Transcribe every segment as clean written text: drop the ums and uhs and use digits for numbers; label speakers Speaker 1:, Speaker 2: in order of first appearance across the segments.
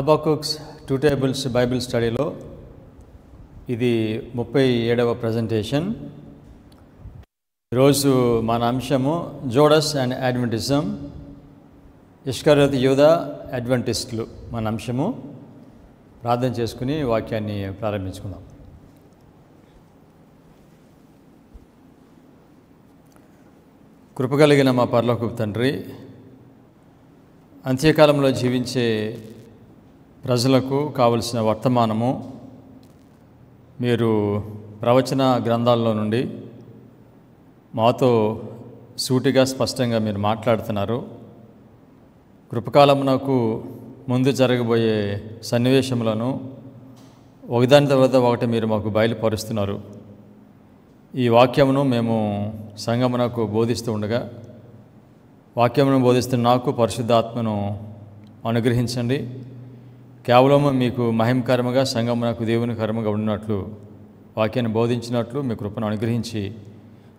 Speaker 1: హబక్కుక్స్ 2 tables Bible స్టడీలో ఇది 37వ presentation. ఈరోజు మన అంశము జోడస్ అండ్ అడ్వెంటిజం, ఇష్కరియోతు యూదా అడ్వెంటిస్టులు మన అంశము. ప్రార్థన చేసుకుని వాక్యాన్ని ప్రారంభించుకుందాం. కృపగలిగిన మా పరలోకపు తండ్రి, అంత్యకాలంలో జీవించే ప్రజలకు కావలసిన వర్తమానము మీరు ప్రవచన గ్రంథాల్లో నుండి మాతో సూటిగా స్పష్టంగా మీరు మాట్లాడుతున్నారు. కృపకాలమునకు ముందు జరగబోయే సన్నివేశములను ఒకదాని తర్వాత ఒకటి మీరు మాకు బయలుపరుస్తున్నారు. ఈ వాక్యమును మేము సంఘమునకు బోధిస్తూ ఉండగా, వాక్యమును బోధిస్తున్న నాకు పరిశుద్ధాత్మను అనుగ్రహించండి. కేవలము మీకు మహిమకరముగా, సంఘమునకు దేవుని కరముగా ఉన్నట్లు వాక్యాన్ని బోధించినట్లు మీ కృపను అనుగ్రహించి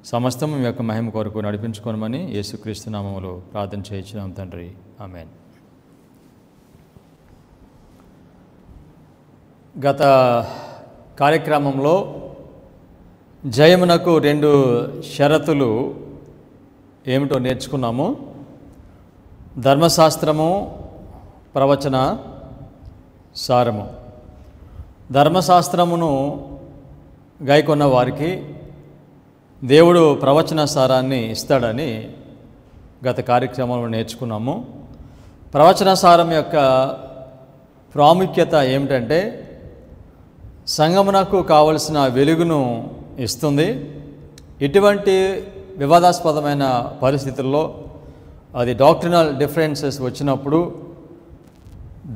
Speaker 1: సమస్తము మీ యొక్క మహిమ కొరకు నడిపించుకోనమని యేసుక్రీస్తు నామములో ప్రార్థన చేయించున్నాం తండ్రి, ఆమేన్. గత కార్యక్రమంలో జయమునకు 2 షరతులు ఏమిటో నేర్చుకున్నాము. ధర్మశాస్త్రము, ప్రవచన సారము. ధర్మశాస్త్రమును గైకొన్న వారికి దేవుడు ప్రవచన సారాన్ని ఇస్తాడని గత కార్యక్రమంలో నేర్చుకున్నాము. ప్రవచన సారం యొక్క ప్రాముఖ్యత ఏమిటంటే సంఘమునకు కావలసిన వెలుగును ఇస్తుంది. ఇటువంటి వివాదాస్పదమైన పరిస్థితుల్లో, అది డాక్ట్రినల్ డిఫరెన్సెస్ వచ్చినప్పుడు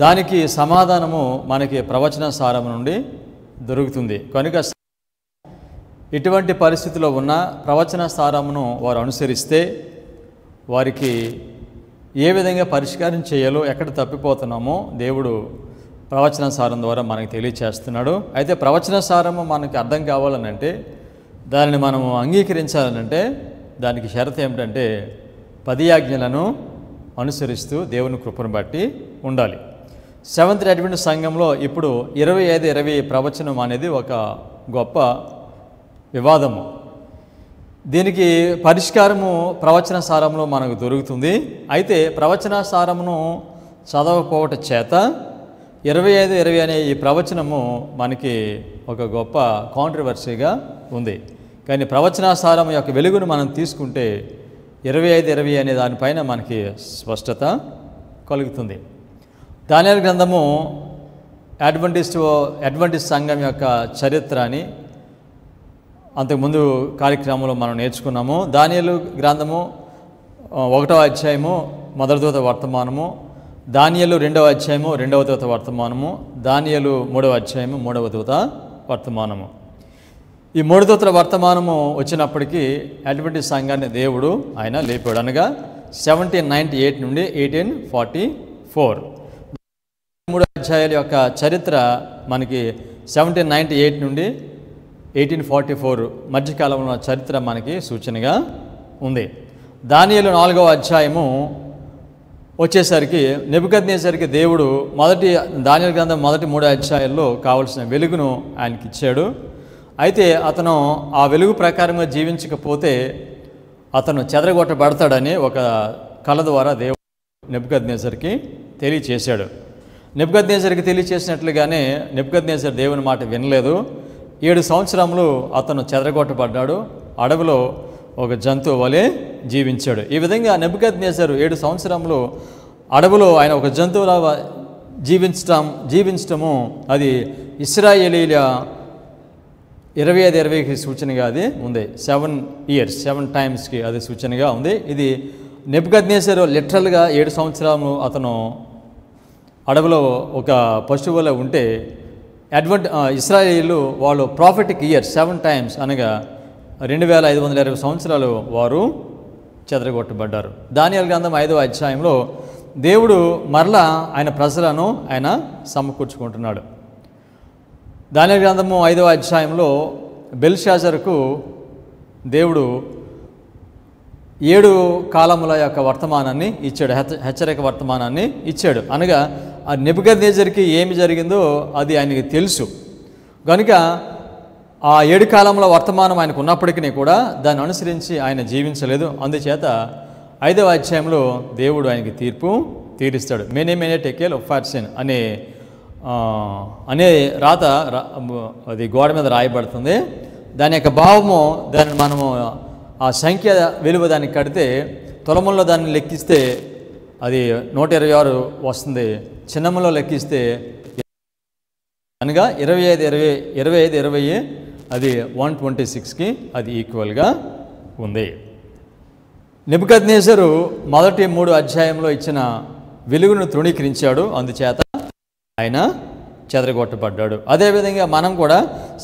Speaker 1: దానికి సమాధానము మనకి ప్రవచన సారం నుండి దొరుకుతుంది. కనుక ఇటువంటి పరిస్థితిలో ఉన్న ప్రవచన సారమును వారు అనుసరిస్తే వారికి ఏ విధంగా పరిష్కారం చేయాలో, ఎక్కడ తప్పిపోతున్నామో దేవుడు ప్రవచన సారం ద్వారా మనకు తెలియచేస్తున్నాడు. అయితే ప్రవచన సారము మనకి అర్థం కావాలనంటే, దానిని మనము అంగీకరించాలనంటే దానికి షరతు ఏమిటంటే 10 ఆజ్ఞలను అనుసరిస్తూ దేవుని కృపను బట్టి ఉండాలి. సెవెంత్ అడ్వెంటిస్ట్ సంఘంలో ఇప్పుడు 25-20 ప్రవచనం అనేది ఒక గొప్ప వివాదము. దీనికి పరిష్కారము ప్రవచన సారంలో మనకు దొరుకుతుంది. అయితే ప్రవచన సారమును చదవకపోవటం చేత 25-20 అనే ఈ ప్రవచనము మనకి ఒక గొప్ప కాంట్రవర్సీగా ఉంది. కానీ ప్రవచన సారం యొక్క వెలుగును మనం తీసుకుంటే 25-20 అనే దానిపైన మనకి స్పష్టత కలుగుతుంది. దానియేలు గ్రంథము అడ్వెంటిస్ట్ సంఘం యొక్క చరిత్ర అని అంతకుముందు కార్యక్రమంలో మనం నేర్చుకున్నాము. దానియేలు గ్రంథము 1వ అధ్యాయము మొదటి దూత వర్తమానము, దానియేలు 2వ అధ్యాయము 2వ దూత వర్తమానము, దానియేలు 3వ అధ్యాయము 3వ దూత వర్తమానము. ఈ 3 దూతల వర్తమానము వచ్చినప్పటికీ అడ్వెంటిస్ట్ సంఘాన్ని దేవుడు ఆయన లేపాడు. అనగా 1798 నుండి 1844 3 అధ్యాయాల యొక్క చరిత్ర మనకి 1798 నుండి 1844 మధ్యకాలంలో చరిత్ర మనకి సూచనగా ఉంది. దానియేలు 4వ అధ్యాయము వచ్చేసరికి నెబుకద్నెజరుకి దేవుడు దానియేలు గ్రంథం మొదటి 3 అధ్యాయాల్లో కావలసిన వెలుగును ఆయనకి ఇచ్చాడు. అయితే అతను ఆ వెలుగు ప్రకారంగా జీవించకపోతే అతను చెదరగొట్టబడతాడని ఒక కళ ద్వారా దేవుడు నెబుకద్నెజరుకి తెలియచేశాడు. నెబుకద్నెజరుకి తెలియచేసినట్లుగానే నెబుకద్నెజరు దేవుని మాట వినలేదు. 7 సంవత్సరములు అతను చెదరగొట్టబడ్డాడు. అడవిలో ఒక జంతువు వలె జీవించాడు. ఈ విధంగా నెబుకద్నెజరు 7 సంవత్సరములు అడవిలో ఆయన ఒక జంతువులా జీవించటము అది ఇశ్రాయేలీల 25-20కి సూచనగా అది ఉంది. 7 years 7 times అది సూచనగా ఉంది. ఇది నెబుకద్నెజరు లిటరల్గా 7 సంవత్సరాలు అతను అడవిలో ఒక పశువులో ఉంటే, ఇశ్రాయేలీలు వాళ్ళు ప్రాఫిటిక్ ఇయర్ 7 times అనగా 2520 సంవత్సరాలు వారు చెదరగొట్టబడ్డారు. దానియేలు గ్రంథం 5వ అధ్యాయంలో దేవుడు మరలా ఆయన ప్రజలను ఆయన సమకూర్చుకుంటున్నాడు. దానియేలు గ్రంథము 5వ అధ్యాయంలో బెల్షాజరుకు దేవుడు 7 కాలముల యొక్క వర్తమానాన్ని ఇచ్చాడు, హెచ్చరిక వర్తమానాన్ని ఇచ్చాడు. అనగా ఆ నెబుకద్నెజర్కి ఏమి జరిగిందో అది ఆయనకి తెలుసు కనుక ఆ 7 కాలంలో వర్తమానం ఆయనకు ఉన్నప్పటికీ కూడా దాన్ని అనుసరించి ఆయన జీవించలేదు. అందుచేత 5వ అధ్యాయంలో దేవుడు ఆయనకి తీర్పు తీరుస్తాడు. మెనే టెకేల్ ఒఫార్సిన్ అనే రాత అది గోడ మీద రాయబడుతుంది. దాని యొక్క భావము, దాన్ని మనము ఆ సంఖ్య విలువ దానికి కడితే తులముల్లో దాన్ని లెక్కిస్తే అది 126 వస్తుంది. చిన్నములో లెక్కిస్తే అనగా 25 అది 126కి అది ఈక్వల్గా ఉంది. నెబుకద్నెజరు మొదటి 3 అధ్యాయంలో ఇచ్చిన వెలుగును తృణీకరించాడు. అందుచేత ఆయన చెదరగొట్టబడ్డాడు. అదేవిధంగా మనం కూడా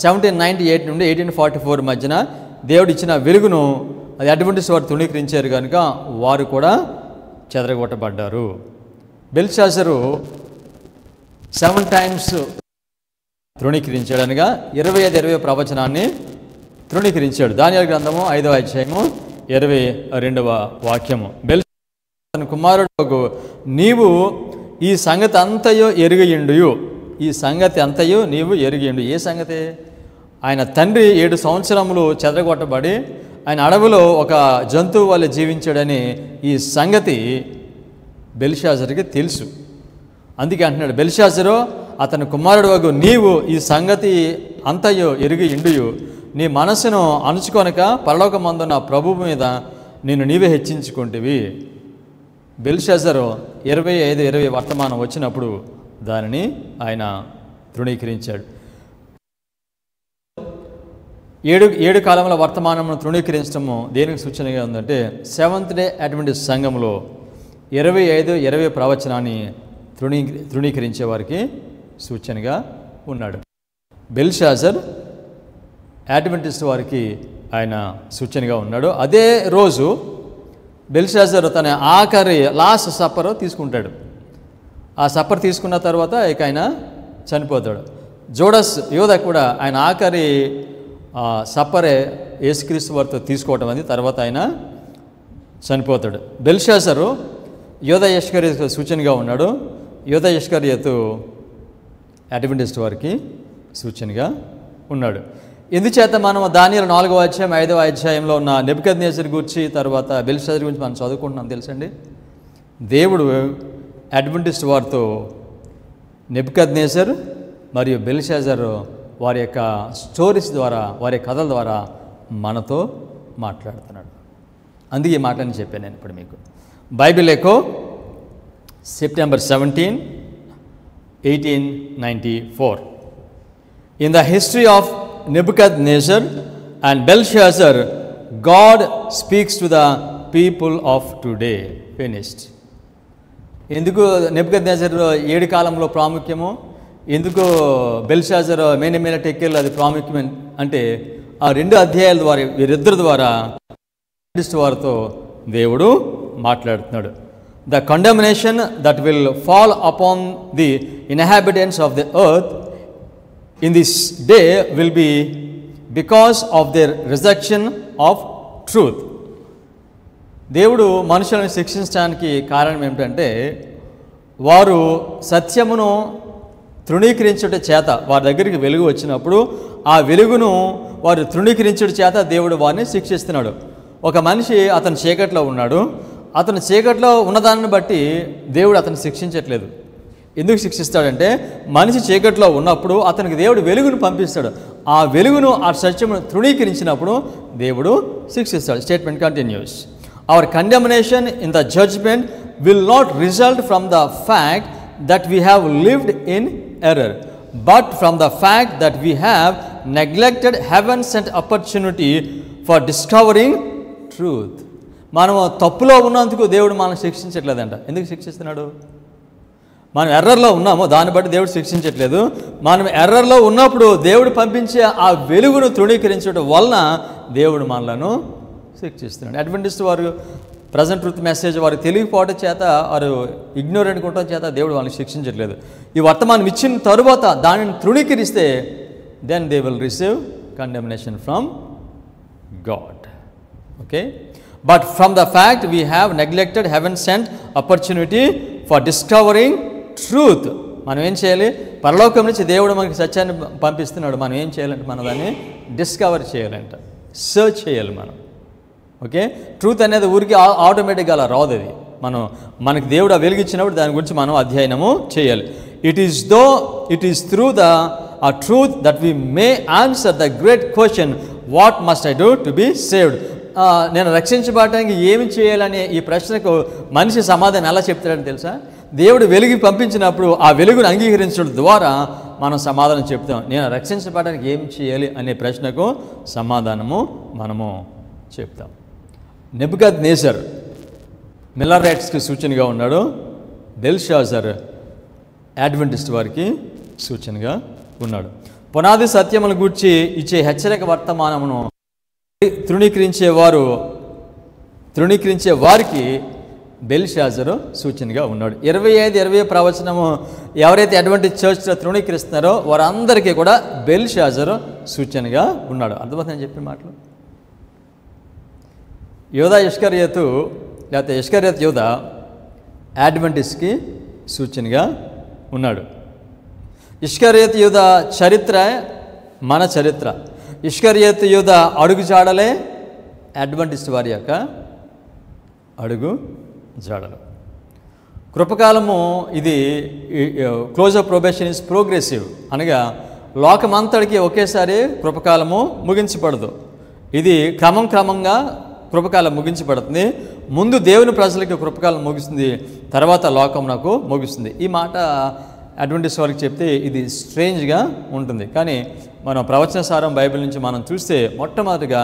Speaker 1: 1798 నుండి 1844 మధ్యన దేవుడు ఇచ్చిన వెలుగును అది అడ్వెంటిస్ట్ వారు తృణీకరించారు కనుక వారు కూడా చెదరగొట్టబడ్డారు. బెల్షాజరు 7 టైమ్స్ తృణీకరించాడు అనగా 25 ప్రవచనాన్ని తృణీకరించాడు. దానియేలు గ్రంథము 5వ అధ్యాయము 22వ వాక్యము. బెల్షాజరు కుమారుడు నీవు ఈ సంగతి అంతయో ఎరుగయుండు. ఈ సంగతి అంతయో నీవు ఎరుగయుండు. ఏ సంగతి? ఆయన తండ్రి 7 సంవత్సరములు చెదరగొట్టబడి ఆయన అడవిలో ఒక జంతువు వల్ల జీవించాడని ఈ సంగతి బెల్షాజర్కి తెలుసు. అందుకే అంటున్నాడు, బెల్షాజరు అతని కుమారుడు వగు నీవు ఈ సంగతి అంతయో ఎరుగయుండు. నీ మనసును అణుచుకొనక పరలోకమందున్న ప్రభువు మీద నిన్ను నీవే హెచ్చించుకుంటేవి. బెల్షాజరు 25 వర్తమానం వచ్చినప్పుడు దానిని ఆయన తృణీకరించాడు. 7 కాలంలో వర్తమానమును తృణీకరించడము దేనికి సూచనగా ఉందంటే సెవెంత్ డే అడ్వెంటిస్ట్ సంఘంలో 25 ప్రవచనాన్ని తృణీకరించే వారికి సూచనగా ఉన్నాడు. బెల్షాజర్ అడ్వెంటిస్ట్ వారికి ఆయన సూచనగా ఉన్నాడు. అదే రోజు బెల్షాజర్ తన ఆఖరి లాస్ట్ సప్పర్ తీసుకుంటాడు. ఆ సప్పర్ తీసుకున్న తర్వాత ఇక ఆయన చనిపోతాడు. యోధ కూడా ఆయన ఆఖరి సప్పరే యేసుక్రీస్తు వారితో తీసుకోవటం అది తర్వాత ఆయన చనిపోతాడు. బెల్షాజరు యోధ ఇస్కరియోతు సూచనగా ఉన్నాడు. యోధ ఇస్కరియోతు అడ్వెంటిస్ట్ వారికి సూచనగా ఉన్నాడు. ఎందుచేత మనం దానియేలు 4వ అధ్యాయం 5వ అధ్యాయంలో ఉన్న నెబుకద్నెజర్ గురించి తర్వాత బెల్షాజర్ గురించి మనం చదువుకుంటున్నాం తెలుసండి. దేవుడు అడ్వెంటిస్ట్ వారితో నెబుకద్నెజర్ మరియు బెల్షాజర్ వారి యొక్క స్టోరీస్ ద్వారా, వారి కథల ద్వారా మనతో మాట్లాడుతున్నాడు. అందుకే ఈ మాటలని చెప్పాను నేను ఇప్పుడు మీకు. Bible Echo September 17, 1894. In the history of Nebuchadnezzar and Belshazzar, God speaks to the people of today. Finished. ఎందుకు నెబుకద్నెజర్ 7 కాలంలో ప్రాముఖ్యము, ఎందుకు బెల్షాజర్ మెనే టెకేల్ అది ప్రాముఖ్యం అంటే ఆ 2 అధ్యాయాల ద్వారా వీరిద్దరి ద్వారా వారితో దేవుడు మాట్లాడుతున్నాడు. The condemnation that will fall upon the inhabitants of the earth in this day will be because of their rejection of truth. దేవుడు మనుషులను శిక్షించడానికి కారణం ఏమిటంటే వారు సత్యమును తృణీకరించుట చేత, వారి దగ్గరికి వెలుగు వచ్చినప్పుడు ఆ వెలుగును వారు తృణీకరించుట చేత దేవుడు వారిని శిక్షిస్తున్నాడు. ఒక మనిషి అతని చీకట్లో ఉన్నాడు, అతను చీకట్లో ఉన్నదాన్ని బట్టి దేవుడు అతను శిక్షించట్లేదు. ఎందుకు శిక్షిస్తాడంటే మనిషి చీకట్లో ఉన్నప్పుడు అతనికి దేవుడు వెలుగును పంపిస్తాడు. ఆ వెలుగును, ఆ సత్యమును తృణీకరించినప్పుడు దేవుడు శిక్షిస్తాడు. Statement continues. Our condemnation in the judgment will not result from the fact that we have lived in error, but from the fact that we have neglected heaven-sent opportunity for discovering truth. మనం తప్పులో ఉన్నందుకు దేవుడు మనం శిక్షించట్లేదంట. ఎందుకు శిక్షిస్తున్నాడు? మనం ఎర్రర్లో ఉన్నామో దాన్ని బట్టి దేవుడు శిక్షించట్లేదు. మనం ఎర్రర్లో ఉన్నప్పుడు దేవుడు పంపించే ఆ వెలుగును తృణీకరించడం వలన దేవుడు మనలను శిక్షిస్తున్నాడు. అడ్వెంటిస్ట్ వారు ప్రజెంట్ ట్రూత్ మెసేజ్ వారు తెలియకపోవడం చేత, వారు ఇగ్నోరెంట్గా ఉండటం చేత దేవుడు వాళ్ళని శిక్షించట్లేదు. ఈ వర్తమానం ఇచ్చిన తరువాత దానిని తృణీకరిస్తే then they will receive condemnation from God. Okay, but from the fact we have neglected heaven sent opportunity for discovering truth. మనం ఏం చేయాలి? పరలోకం నుంచి దేవుడు మనకి సత్యాన్ని పంపిస్తున్నాడు. మనం ఏం చేయాలంటే మనం దాన్ని డిస్కవర్ చేయాలంట, సర్చ్ చేయాలి మనం. ఓకే, ట్రూత్ అనేది ఊరికి ఆటోమేటిక్గా అలా రాదు. అది మనకి దేవుడు వెలిగించినప్పుడు దాని గురించి మనం అధ్యయనము చేయాలి. It is through the truth that we may answer the great question, what must I do to be saved. నేను రక్షించబడటానికి ఏమి చేయాలనే ఈ ప్రశ్నకు మనిషి సమాధానం ఎలా చెప్తాడని తెలుసా? దేవుడు వెలుగు పంపించినప్పుడు ఆ వెలుగును అంగీకరించడం ద్వారా మనం సమాధానం చెప్తాం. నేను రక్షించబడడానికి ఏం చేయాలి అనే ప్రశ్నకు సమాధానము మనము చెప్తాం. నెబుకద్నెజర్ మిల్లరైట్స్కి సూచనగా ఉన్నాడు. బెల్షాజర్ అడ్వెంటిస్ట్ వారికి సూచనగా ఉన్నాడు. పునాది సత్యముల గూర్చి ఇచ్చే హెచ్చరిక వర్తమానమును తృణీకరించే వారికి బెల్షాజరు సూచనగా ఉన్నాడు. 25 ప్రవచనము ఎవరైతే అడ్వెంటిస్ట్ చర్చ్లో తృణీకరిస్తున్నారో వారందరికీ కూడా బెల్షాజరు సూచనగా ఉన్నాడు. అర్థమవుతుందని చెప్పిన మాటలు. యోధా ఇష్కరియోతు లేకపోతే ఇష్కరియోత్ యోధా అడ్వెంటిస్ట్కి సూచనగా ఉన్నాడు. ఇష్కరియోత్ యోధా చరిత్ర మన చరిత్ర. ఇష్కరియోత్ యోధా అడుగు జాడలే అడ్వెంటిస్ట్ వారి యొక్క అడుగు జాడలు. కృపకాలము ఇది close of probation is progressive, అనగా లోకమంతటికి ఒకేసారి కృపకాలము ముగించబడదు. ఇది క్రమంగా కృపకాలం ముగించబడుతుంది. ముందు దేవుని ప్రజలకి కృపకాలం ముగిస్తుంది, తర్వాత లోకం నాకు ముగిస్తుంది. ఈ మాట అడ్వెంటిస్ట్ వారికి చెప్తే ఇది స్ట్రేంజ్గా ఉంటుంది. కానీ మనం ప్రవచన సారం బైబిల్ నుంచి మనం చూస్తే మొట్టమొదటిగా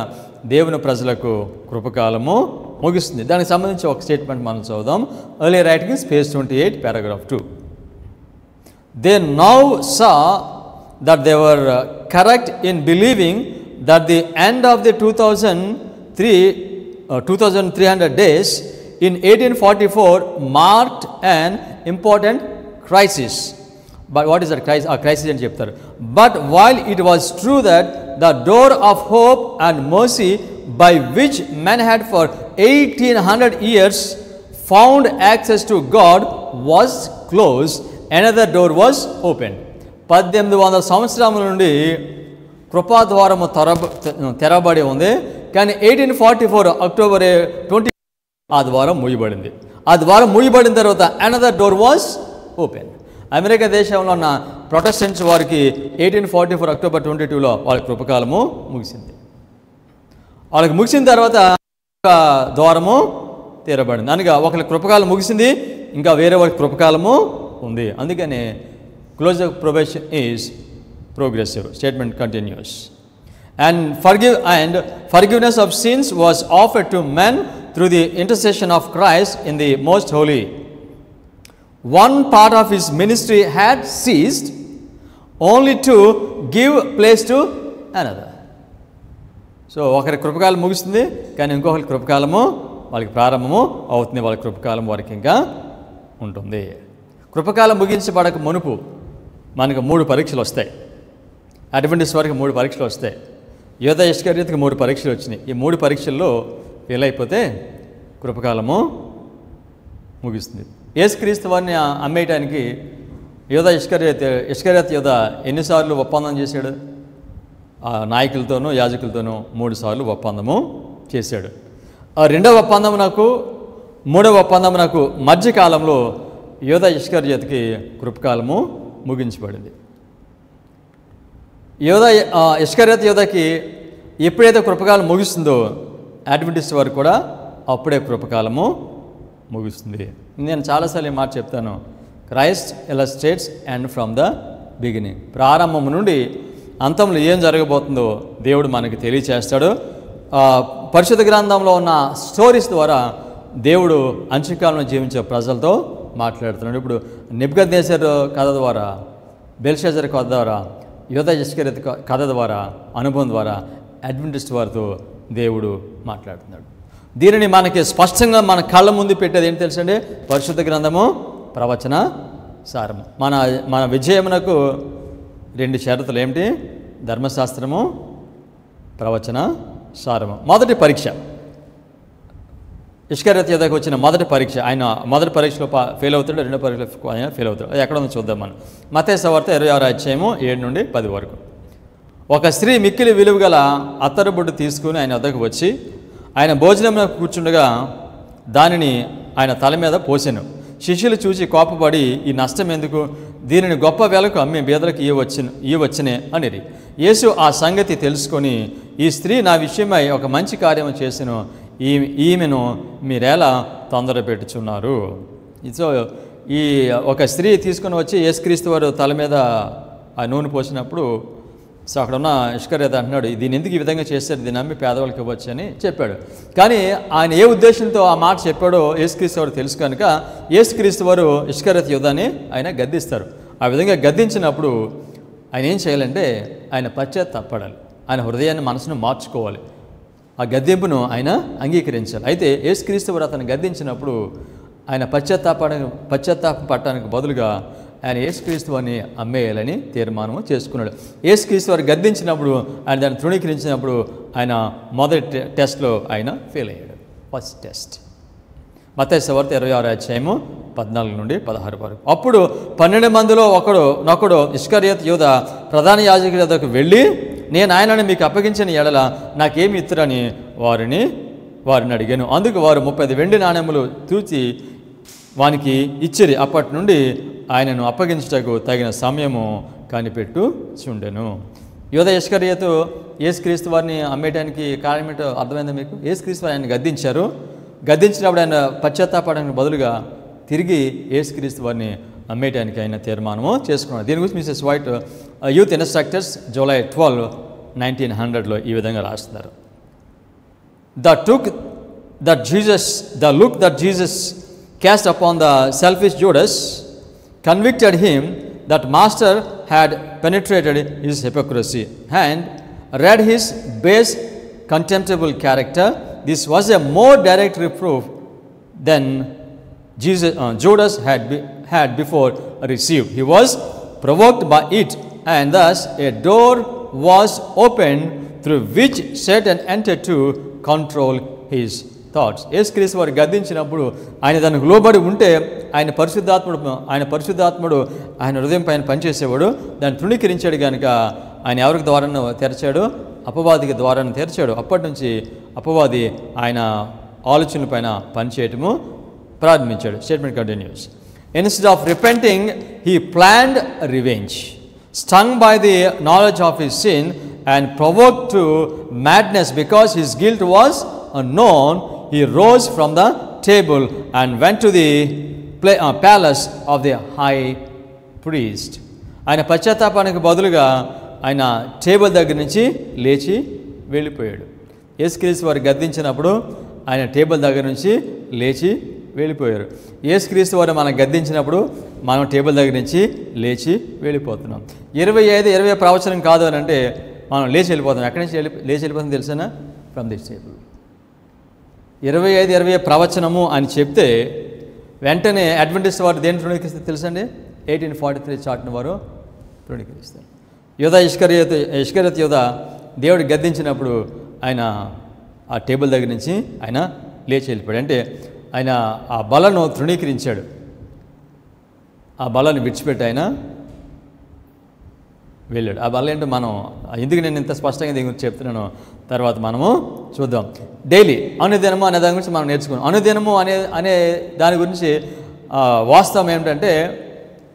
Speaker 1: దేవుని ప్రజలకు కృపకాలము ముగిస్తుంది. దానికి సంబంధించి ఒక స్టేట్మెంట్ మనం చదువుదాం. Early Writings page 28 paragraph 2. They now saw that they were correct in believing that the end of the 2300 days in 1844 marked an important crisis. But what is that crisis? Crisis అని చెప్తారు. But while it was true that the door of hope and mercy by which men had for 1800 years found access to God was closed, another door was opened. 1800 సంవత్సరాల నుండి కృపాద్వారము తెరబడి ఉంది. కానీ 1844 October 20 ఆ ద్వారం మూయబడింది. ఆ ద్వారం మూయబడిన తర్వాత another door was open. America దేశంలో ఉన్న ప్రొటెస్టెంట్స్ వారికి 1844 అక్టోబర్ 22లో వాళ్ళ కృపకాలము ముగిసింది. వాళ్ళకి ముగిసిన తర్వాత ద్వారము తీరబడింది. అనగా ఒకరి కృపకాలం ముగిసింది, ఇంకా వేరే వారికి కృపకాలము ఉంది. అందుకని close of probation is progressive. Statement continuous. And forgiveness of sins was offered to men through the intercession of Christ in the most holy. One part of his ministry had ceased, only to give place to another. So ఒకరి కృపకాలం ముగుస్తుంది, కానీ ఇంకొకరి కృపకాలము వాళ్ళకి ప్రారంభము అవుతుంది. వాళ్ళ కృపకాలం వారికి ఇంకా ఉంటుంది. కృపకాలం ముగించబడక మునుపు మనకు 3 పరీక్షలు వస్తాయి. అడ్వెంటిస్ట్ వారికి 3 పరీక్షలు వస్తాయి. యోధా ఇష్కరియోతుకి 3 పరీక్షలు వచ్చినాయి. ఈ 3 పరీక్షల్లో ఫెయిల్ అయిపోతే కృపకాలము ముగిస్తుంది. యేసుక్రీస్తు వారిని అమ్మేయటానికి యోధా ఇష్కరియోతు యోధా ఎన్నిసార్లు ఒప్పందం చేశాడు? నాయకులతోనూ యాజకులతోనూ 3 సార్లు ఒప్పందము చేశాడు. రెండవ ఒప్పందమునకు మూడవ ఒప్పందమునకు మధ్యకాలంలో యోధా ఇష్కరియోతుకి కృపకాలము ముగించబడింది. ఇష్కరియోతు యోధాకి ఎప్పుడైతే కృపకాలం ముగిస్తుందో అడ్వెంటిస్ట్ వారు కూడా అప్పుడే కృపకాలము ముగిస్తుంది. నేను చాలాసార్లు ఈ మాట చెప్తాను. Christ ఇలస్ట్రేట్స్ and from the beginning. ప్రారంభం నుండి అంతంలో ఏం జరగబోతుందో దేవుడు మనకి తెలియచేస్తాడు. పరిశుద్ధ గ్రంథంలో ఉన్న స్టోరీస్ ద్వారా దేవుడు అంత్యకాలంలో జీవించే ప్రజలతో మాట్లాడుతున్నాడు. ఇప్పుడు నెబుకద్నెజర్ కథ ద్వారా, బెల్షాజర్ కథ ద్వారా, యోధా ఇష్కరియోతు కథ ద్వారా, అనుభవం ద్వారా అడ్వెంటిస్ట్ వారితో దేవుడు మాట్లాడుతున్నాడు. దీనిని మనకి స్పష్టంగా మన కళ్ళ ముందు పెట్టేది ఏంటి తెలుసండి? పరిశుద్ధ గ్రంథము, ప్రవచన సారము. మన విజయమునకు 2 షరతులు ఏమిటి? ధర్మశాస్త్రము, ప్రవచన సారము. మొదటి పరీక్ష ఇష్కరియోతు యూదాకు వచ్చిన మొదటి పరీక్ష. ఆయన మొదటి పరీక్షలో ఫెయిల్ అవుతాడు, రెండో పరీక్షలో ఆయన ఫెయిల్ అవుతాడు. అది ఎక్కడ ఉందో చూద్దాం మనం. మత్తయి సువార్త 26వ అధ్యాయము 7 నుండి 10 వరకు. ఒక స్త్రీ మిక్కిలి విలువ గల అత్తరుబొడ్డు తీసుకుని ఆయన వద్దకు వచ్చి ఆయన భోజనంలో కూర్చుండగా దానిని ఆయన తల మీద పోసెను. శిష్యులు చూసి కోపపడి, ఈ నష్టం ఎందుకు? దీనిని గొప్ప వేలకు అమ్మి బీదలకు ఇవ్వచ్చునే అనిరి. యేసు ఆ సంగతి తెలుసుకొని, ఈ స్త్రీ నా విషయమై ఒక మంచి కార్యం చేసెను, ఈమెను మీరేలా తొందర పెట్టుచున్నారు. సో ఈ ఒక స్త్రీ తీసుకొని వచ్చి యేసుక్రీస్తు వారు తల మీద ఆ నూనె పోసినప్పుడు సో అక్కడ ఉన్న ఇష్కరియోతు అంటున్నాడు, దీన్ని ఎందుకు ఈ విధంగా చేశారు, దీన్ని నమ్మి పేదవాళ్ళకి ఇవ్వచ్చు అని చెప్పాడు. కానీ ఆయన ఏ ఉద్దేశంతో ఆ మాట చెప్పాడో యేసుక్రీస్తు వారు తెలుసు కనుక యేసుక్రీస్తు వారు ఇష్కరియోతు యూదాని ఆయన గద్దిస్తారు. ఆ విధంగా గద్దించినప్పుడు ఆయన ఏం చేయాలంటే ఆయన పశ్చాత్తాపడాలి, ఆయన హృదయాన్ని మనసును మార్చుకోవాలి, ఆ గద్దింపును ఆయన అంగీకరించాలి. అయితే యేసుక్రీస్తు వారు అతను గద్దించినప్పుడు ఆయన పశ్చాత్తాపం పట్టడానికి బదులుగా ఆయన యేసుక్రీస్తు వారిని అమ్మేయాలని తీర్మానం చేసుకున్నాడు. యేసుక్రీస్తు వారు గద్దించినప్పుడు ఆయన దాన్ని తృణీకరించినప్పుడు ఆయన మొదటి టెస్ట్లో ఆయన ఫెయిల్ అయ్యాడు, ఫస్ట్ టెస్ట్. మత్తయి సువార్త 26వ అధ్యాయము 14 నుండి 16 వరకు. అప్పుడు 12 మందిలో ఒకడు ఇష్కరియోతు యూదా ప్రధాన యాజకుడి వద్దకు వెళ్ళి, నేను ఆయనను మీకు అప్పగించిన ఎడల నాకేమి ఇస్తురని వారిని అడిగాను. అందుకు వారు 30 వెండి నాణెములు తూచి వానికి ఇచ్చిరి. అప్పటి నుండి ఆయనను అప్పగించుటకు తగిన సమయము కనిపెట్టుచుండెను. యూదా ఇష్కరియోతు యేసుక్రీస్తు వారిని అమ్మేయడానికి కారణం ఏంటో అర్థమైందా మీకు? యేసుక్రీస్తు వారు ఆయన గద్దించారు. గద్దించినప్పుడు ఆయన పశ్చాత్తాపడానికి బదులుగా తిరిగి యేసుక్రీస్తు వారిని అమ్మేయడానికి ఆయన తీర్మానము చేసుకున్నాడు. దీని గురించి Mrs white youth instructors July 12, 1900లో ఈ విధంగా రాస్తున్నారు. The look that Jesus cast upon the selfish Judas convicted him that master had penetrated his hypocrisy and read his base contemptible character. This was a more direct reproof than Judas had before received. He was provoked by it, and thus a door was opened through which Satan entered to control his thoughts. యేసుక్రీస్తు వారు గద్దించినప్పుడు ఆయన దానికి లోబడి ఉంటే ఆయన పరిశుద్ధాత్ముడు ఆయన హృదయం పైన పనిచేసేవాడు. దాన్ని తృణీకరించాడు కనుక ఆయన ఎవరికి ద్వారాను తెరిచాడు? అపవాదికి ద్వారాను తెరిచాడు. అప్పటి నుంచి అపవాది ఆయన ఆలోచనల పైన పనిచేయటము ప్రారంభించాడు. Statement continuous. Instead of repenting, he planned revenge. Stung by the knowledge of his sin and provoked to madness because his guilt was unknown, he rose from the table and went to the palace of the high priest. ఆయన పశ్చాత్తాపానికి బదులుగా ఆయన table దగ్గర నుంచి లేచి వెళ్ళిపోయాడు. యేసుక్రీస్తు వారు గద్దించినప్పుడు ఆయన టేబుల్ దగ్గర నుంచి లేచి వెళ్ళిపోయారు. యేసుక్రీస్తు వారు మనం గద్దించినప్పుడు మనం టేబుల్ దగ్గర నుంచి లేచి వెళ్ళిపోతున్నాం. 25 ప్రవచనం కాదు అని అంటే మనం లేచి వెళ్ళిపోతున్నాం. ఎక్కడి నుంచి లేచి వెళ్ళిపోతుంది తెలుసా? From this table. 25 ప్రవచనము అని చెప్తే వెంటనే అడ్వెంటిస్ట్ వారు దేని తృణీకరిస్తారు తెలుసండి? 1843 చాటును వారు తృణీకరిస్తారు. ఇష్కరియోతు యూదా దేవుడు గద్దించినప్పుడు ఆయన ఆ టేబుల్ దగ్గర నుంచి ఆయన లేచి వెళ్ళిపోయాడు. అంటే ఆయన ఆ బలను తృణీకరించాడు. ఆ బలను విడిచిపెట్టి ఆయన వెళ్ళాడు. ఆ బల ఏంటో మనం ఎందుకు నేను ఇంత స్పష్టంగా దీని గురించి చెప్తున్నాను తర్వాత మనము చూద్దాం. డైలీ అనుదినము అనే దాని గురించి మనం నేర్చుకున్నాం. అనుదినము అనే దాని గురించి వాస్తవం ఏమిటంటే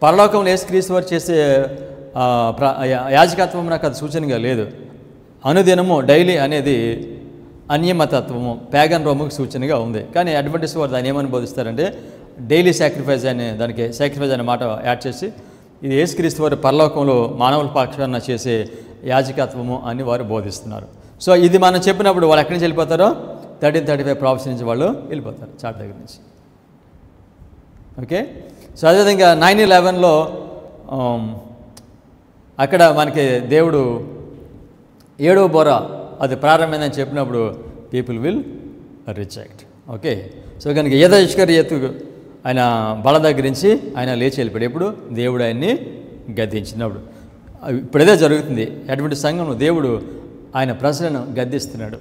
Speaker 1: పరలోకంలో యేసుక్రీస్తు వారు చేసే యాజకత్వం నాకు అది సూచనగా లేదు. అనుదినము డైలీ అనేది అన్యమతత్వము ప్యాగన్ రోముకి సూచనగా ఉంది. కానీ అడ్వెంటిస్ట్ వారు దాన్ని ఏమని బోధిస్తారంటే డైలీ సాక్రిఫైస్ దానికి సాక్రిఫైస్ అనే మాట యాడ్ చేసి ఇది యేసుక్రీస్తు వారు పరలోకంలో మానవుల పక్షాన చేసే యాజకత్వము అని వారు బోధిస్తున్నారు. సో ఇది మనం చెప్పినప్పుడు వాళ్ళు ఎక్కడి నుంచి వెళ్ళిపోతారో 1335 ప్రాఫెసీ నుంచి వాళ్ళు వెళ్ళిపోతారు చాట్ దగ్గర నుంచి. ఓకే. సో అదేవిధంగా 9/11లో అక్కడ మనకి దేవుడు 7వ బోర అది ప్రారంభమైందని చెప్పినప్పుడు people will reject. Okay. So కనుక ఇష్కరియోతు ఆయన బల దగ్గర నుంచి ఆయన లేచి వెళ్ళిపోయాడు. ఎప్పుడు? దేవుడు ఆయన్ని గద్దించినప్పుడు. ఇప్పుడేదో జరుగుతుంది అటువంటి సంఘంలో దేవుడు ఆయన ప్రజలను గద్దిస్తున్నాడు.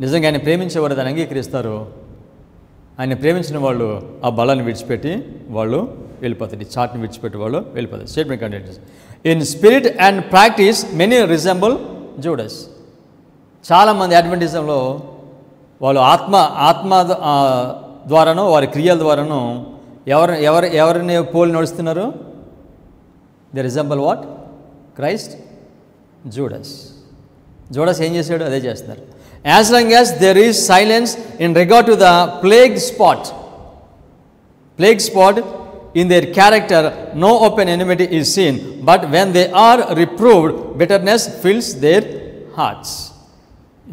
Speaker 1: నిజంగా ఆయన ప్రేమించేవారు దాన్ని అంగీకరిస్తారు, ఆయన ప్రేమించిన వాళ్ళు ఆ బలాన్ని విడిచిపెట్టి వాళ్ళు వెళ్ళిపోతారు. ఈ చాట్ని విడిచిపెట్టి వాళ్ళు వెళ్ళిపోతారు. Statement continues. In spirit and practice many resemble Judas. చాలామంది అడ్వెంటిజంలో వాళ్ళు ఆత్మ ద్వారానో వారి క్రియల ద్వారానో ఎవరిని పోలి నడుస్తున్నారు? The resemble what? Christ. Judas ఏం చేశాడు? అదే చేస్తున్నారు. As long as there is silence in regard to the plague spot in their character, no open enmity is seen, but when they are reproved, bitterness fills their hearts.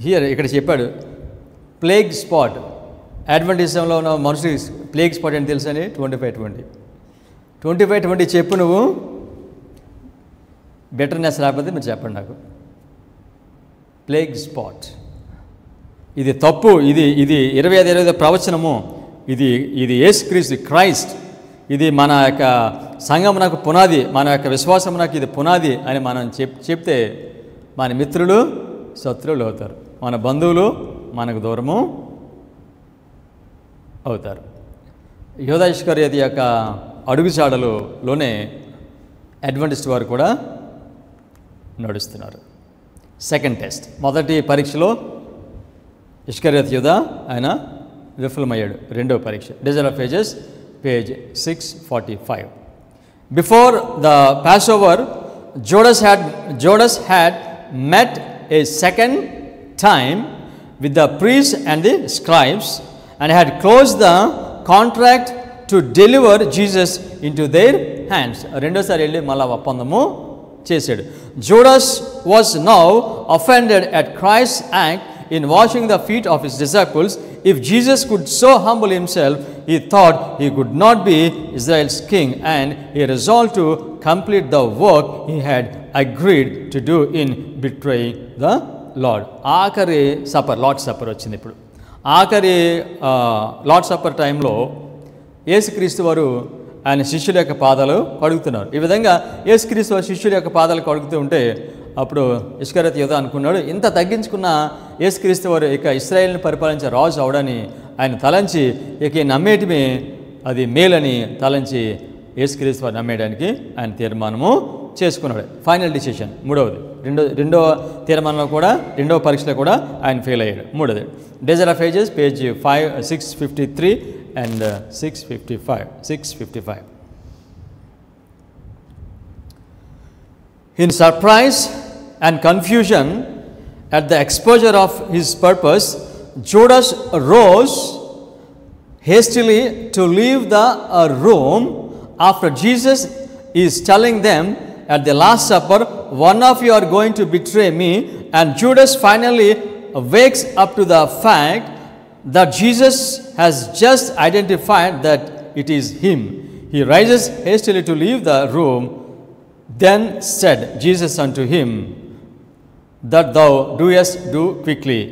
Speaker 1: Here ఇక్కడ చెప్పాడు plague spot. అడ్వెంటిజంలో ఉన్న మనుషులు plague spot అని తెలుసు అని 25-20 చెప్పు. నువ్వు bitterness రాకపోతే మీరు చెప్పండి నాకు. ప్లేగ్ స్పాట్ ఇది తప్పు. ఇది 25 ప్రవచనము. ఇది యేసుక్రీస్తు క్రైస్ట్. ఇది మన యొక్క సంఘమునకు పునాది, మన యొక్క విశ్వాసమునకు ఇది పునాది అని మనం చెప్తే మన మిత్రులు శత్రువులు అవుతారు, మన బంధువులు మనకు దూరము అవుతారు. యోధా ఇస్కరియోతు యొక్క అడుగుజాడలోనే అడ్వెంటిస్ట్ వారు కూడా నడుస్తున్నారు. సెకండ్ టెస్ట్, మొదటి పరీక్షలో ఇస్కరియోతు యూదా ఆయన విఫలమయ్యాడు. రెండవ పరీక్ష desire of ages page 645. Before the Passover, Judas had met a second time with the priests and the scribes and had closed the contract to deliver Jesus into their hands. రెండోసారి వెళ్ళి మళ్ళా ఒప్పందము చేశాడు. Judas was now offended at Christ's act in washing the feet of his disciples. If Jesus could so humble himself, he thought he could not be Israel's king, and he resolved to complete the work he had agreed to do in betraying the Lord. ఆఖరి supper, lord supper వచ్చింది. ఇప్పుడు ఆఖరి lord supper టైంలో యేసుక్రీస్తు వారు ఆయన శిష్యుల యొక్క పాదాలు కడుగుతున్నారు. ఈ విధంగా యేసుక్రీస్తు వారు శిష్యుల యొక్క పాదాలు కడుగుతూ ఉంటే అప్పుడు ఇస్కరియోతు యూదా అనుకున్నాడు, ఇంత తగ్గించుకున్న యేసుక్రీస్తు వారు ఇక ఇశ్రాయేలుని పరిపాలించే రాజు అవడని ఆయన తలంచి ఇక నమ్మేయటమే అది మేలని తలంచి యేసుక్రీస్తు వారు నమ్మేయడానికి ఆయన తీర్మానము చేసుకున్నాడు. ఫైనల్ డిసిషన్ మూడవది. రెండవ తీర్మానంలో కూడా రెండవ పరీక్షలో కూడా ఆయన ఫెయిల్ అయ్యాడు. మూడవది desire of Ages page 653 and 655. In surprise and confusion at the exposure of his purpose, Judas rose hastily to leave the room after Jesus is telling them at the Last Supper, one of you are going to betray me, and Judas finally wakes up to the fact that Jesus has just identified that it is him. He rises hastily to leave the room. Then said Jesus unto him, that thou doest, do quickly.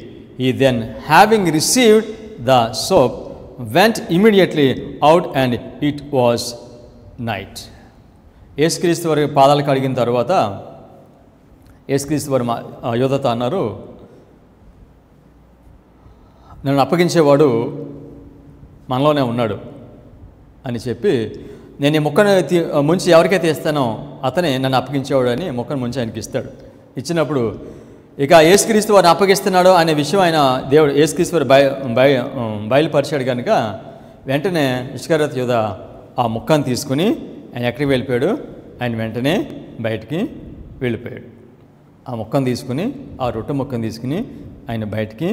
Speaker 1: He then, having received the soap, went immediately out, and it was night. యేసుక్రీస్తు వారి పాదాలు కడిగిన తర్వాత యేసుక్రీస్తు వారు యోధాతో అన్నారు, నన్ను అప్పగించేవాడు మనలోనే ఉన్నాడు అని చెప్పి, నేను ఈ ముక్కను ముంచి ఎవరికైతే ఇస్తానో అతనే నన్ను అప్పగించేవాడు అని ముక్కను ముంచి ఆయనకి ఇస్తాడు. ఇచ్చినప్పుడు ఇక యేసుక్రీస్తు వారిని అప్పగిస్తున్నాడు అనే విషయం ఆయన దేవుడు యేసుక్రీస్తు వారు బయలుపరిచాడు కనుక వెంటనే ఇస్కరియోతు యూదా ఆ ముక్కను తీసుకుని ఆయన ఎక్కడికి వెళ్ళిపోయాడు? ఆయన వెంటనే బయటికి వెళ్ళిపోయాడు. ఆ ముక్కను తీసుకుని, ఆ రొట్టె ముక్కను తీసుకుని ఆయన బయటికి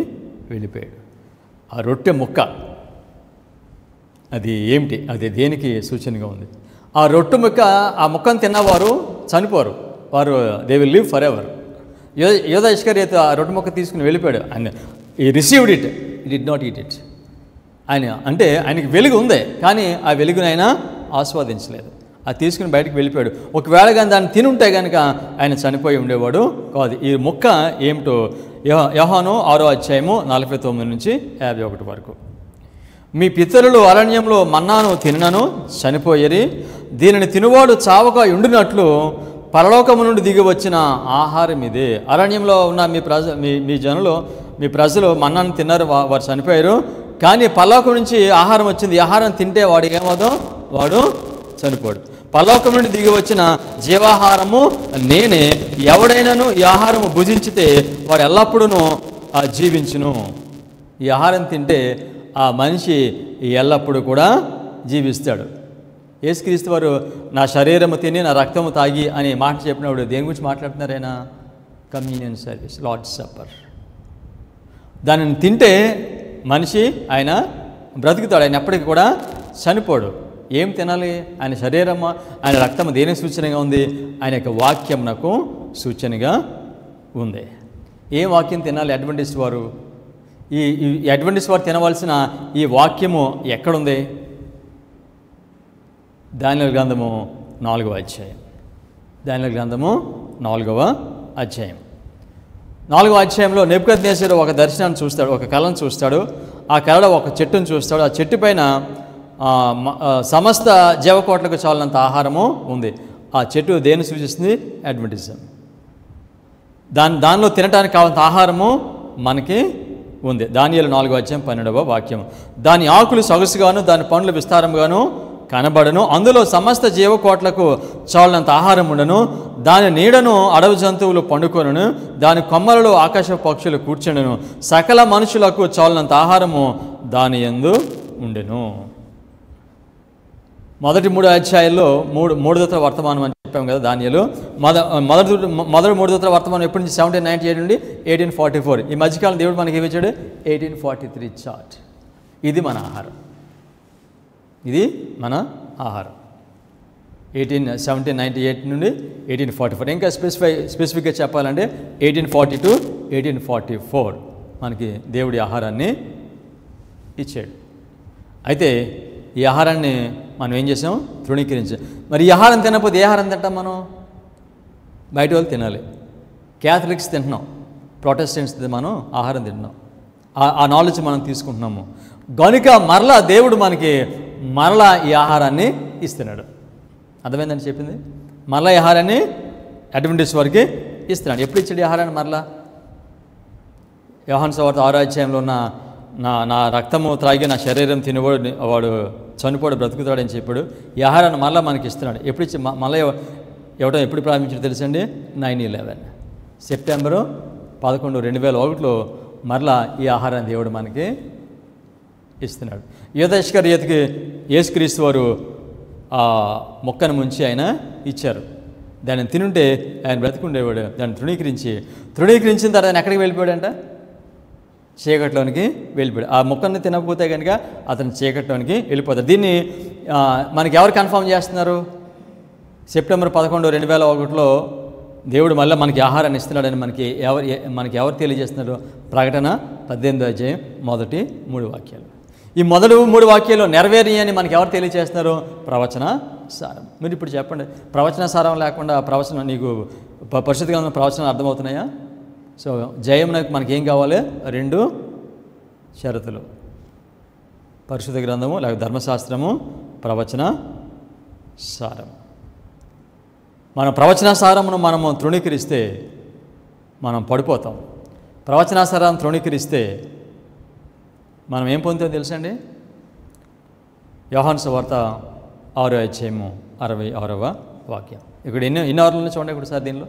Speaker 1: వెళ్ళిపోయాడు. ఆ రొట్టె ముక్క అది ఏమిటి? అది దేనికి సూచనగా ఉంది? ఆ రొట్టె ముక్క, ఆ ముక్కను తిన్నవారు చనిపోరు, వారు they will live for ever. యోధా ఇస్కరియోతు ఆ రొట్టె ముక్క తీసుకుని వెళ్ళిపోయాడు. ఆయన ఈ రిసీవ్డ్ ఇట్, ఈ డిడ్ నాట్ ఈట్ ఇట్. ఆయన అంటే ఆయనకి వెలుగు ఉంది, కానీ ఆ వెలుగుని ఆయన ఆస్వాదించలేదు. అది తీసుకుని బయటకు వెళ్ళిపోయాడు. ఒకవేళ కానీ దాన్ని తినుంటే కనుక ఆయన చనిపోయి ఉండేవాడు కాదు. ఈ ముక్క ఏమిటో యోహాను 6వ అధ్యాయము 49 నుంచి 51 వరకు. మీ పితరులు అరణ్యంలో మన్నాను తినను చనిపోయేరి, దీనిని తినువాడు చావక ఉండినట్లు పరలోకము నుండి దిగి వచ్చిన ఆహారం ఇదే. అరణ్యంలో ఉన్న మీ ప్రజలు మన్నాను తిన్నారు, వారు చనిపోయారు. కానీ పరలోకం నుంచి ఆహారం వచ్చింది. ఈ ఆహారం తింటే వాడు ఏమవుతాం? వాడు చనిపోడు. పరలోకం నుండి దిగి వచ్చిన జీవాహారము నేనే. ఎవడైనాను ఈ ఆహారము భుజించితే వాడు ఎల్లప్పుడూ జీవించును. ఈ ఆహారం తింటే ఆ మనిషి ఎల్లప్పుడూ కూడా జీవిస్తాడు. యేసుక్రీస్తు వారు నా శరీరము తిని నా రక్తము తాగి అనే మాట చెప్పినప్పుడు దేని గురించి మాట్లాడుతున్నారైనా? Communion service, Lord's supper. దానిని తింటే మనిషి ఆయన బ్రతుకుతాడు. ఆయన ఎప్పటికీ కూడా చనిపోడు. ఏం తినాలి? ఆయన శరీరము, ఆయన రక్తము దేనికి సూచనగా ఉంది? ఆయన యొక్క వాక్యం నాకు సూచనగా ఉంది. ఏ వాక్యం తినాలి అడ్వెంటిస్ట్ వారు? ఈ అడ్వెంటిస్ట్ వారు తినవలసిన ఈ వాక్యము ఎక్కడుంది? దానియేలు గ్రంథము 4వ అధ్యాయం. దానియేలు గ్రంథము 4వ అధ్యాయం. 4వ అధ్యాయంలో నెబుకద్నెజరు ఒక దర్శనాన్ని చూస్తాడు, ఒక కళను చూస్తాడు. ఆ కళలో ఒక చెట్టును చూస్తాడు. ఆ చెట్టు పైన సమస్త జీవకోట్లకు చాలినంత ఆహారము ఉంది. ఆ చెట్టు దేన్ని సూచిస్తుంది? అడ్వెంటిజం. దానిలో తినడానికి కావాల్సిన ఆహారము మనకి ఉంది. దానియేలు 4వ అధ్యాయం 12వ వాక్యం. దాని ఆకులు సొగసుగాను దాని పండ్లు విస్తారంగాను కనబడను. అందులో సమస్త జీవకోట్లకు చాలినంత ఆహారం ఉండను. దాని నీడను అడవి జంతువులు పండుకొనును. దాని కొమ్మలలో ఆకాశ పక్షులు కూర్చుండును. సకల మనుషులకు చాలినంత ఆహారము దాని యందు ఉండెను. మొదటి 3 అధ్యాయాల్లో మూడు దూతల వర్తమానం అని చెప్పాం కదా. దానియేలు మొదటి 3 దూతల వర్తమానం ఎప్పటి నుంచి? 1798 నుండి 1844. ఈ మధ్యకాలం దేవుడు మనకి ఏమి ఇచ్చాడు? 1843 చార్ట్. ఇది మన ఆహారం. ఇది మన ఆహారం. 1798 నుండి 1844. ఇంకా స్పెసిఫిక్గా చెప్పాలంటే 1840 to 1844 మనకి దేవుడి ఆహారాన్ని ఇచ్చాడు. అయితే ఈ ఆహారాన్ని మనం ఏం చేసాం? తృణీకరించాం. మరి ఈ ఆహారం తినకపోతే ఏ ఆహారం తింటాం మనం? బయట వాళ్ళు తినాలి. క్యాథలిక్స్ తింటున్నాం, ప్రొటెస్టెంట్స్ మనం ఆహారం తింటున్నాం. ఆ నాలెడ్జ్ మనం తీసుకుంటున్నాము. కనుక మరలా దేవుడు మనకి మరలా ఈ ఆహారాన్ని ఇస్తున్నాడు. అర్థమైందని చెప్పింది. మరలా ఈ ఆహారాన్ని అడ్వెంటిస్ట్ వారికి ఇస్తున్నాడు. ఎప్పుడు ఇచ్చాడు ఈ ఆహారాన్ని? మరలా యోహాను సువార్త 6వ అధ్యాయంలో ఉన్న నా రక్తము త్రాగి నా శరీరం తినవాడు వాడు చనిపోడు బ్రతుకుతాడని చెప్పాడు. ఈ ఆహారాన్ని మళ్ళీ మనకి ఇస్తున్నాడు. ఎప్పుడు ఇచ్చి మళ్ళీ ఇవ్వడం ఎప్పుడు ప్రారంభించాడు తెలుసండి? 9/11 సెప్టెంబరు 11, 2001లో మరలా ఈ ఆహారాన్ని దేవుడు మనకి ఇస్తున్నాడు. యూదా ఇస్కరియోతుకి యేసుక్రీస్తు వారు ఆ మొక్కను ముంచి ఆయన ఇచ్చారు. దాన్ని తినుంటే ఆయన బ్రతుకుండేవాడు. దాన్ని తృణీకరించిన తర్వాత ఆయన ఎక్కడికి వెళ్ళిపోయాడంట? చీకట్లోనికి వెళ్ళిపోయాడు. ఆ మొక్కని తినకపోతే కనుక అతను చీకట్లోనికి వెళ్ళిపోతాడు. దీన్ని మనకి ఎవరు కన్ఫర్మ్ చేస్తున్నారు? సెప్టెంబర్ 11, 2001లో దేవుడు మళ్ళీ మనకి ఆహారాన్ని ఇస్తున్నాడని మనకి ఎవరు తెలియజేస్తున్నారు? ప్రకటన 18వ అధ్యాయం మొదటి 3 వాక్యాలు. ఈ మొదటి 3 వాక్యాలు నెరవేరి అని మనకి ఎవరు తెలియజేస్తున్నారు? ప్రవచన సారం. మీరు ఇప్పుడు చెప్పండి, ప్రవచన సారం లేకుండా ప్రవచనం నీకు పరిశుద్ధ గ్రంథం ప్రవచనం అర్థమవుతున్నాయా? సో జయమునకు మనకి ఏం కావాలి? 2 షరతులు: పరిశుద్ధ గ్రంథము లేక ధర్మశాస్త్రము, ప్రవచన సారం. మన ప్రవచన సారమును మనము తృణీకరిస్తే మనం పడిపోతాం. ప్రవచన సారాన్ని తృణీకరిస్తే మనం ఏం పొందుతామో తెలుసండి? యోహాను సువార్త 6వ అధ్యాయము 66వ వాక్యం. ఇక్కడ ఎన్ని ఆరులు చూడండి ఇప్పుడు సార్. దీనిలో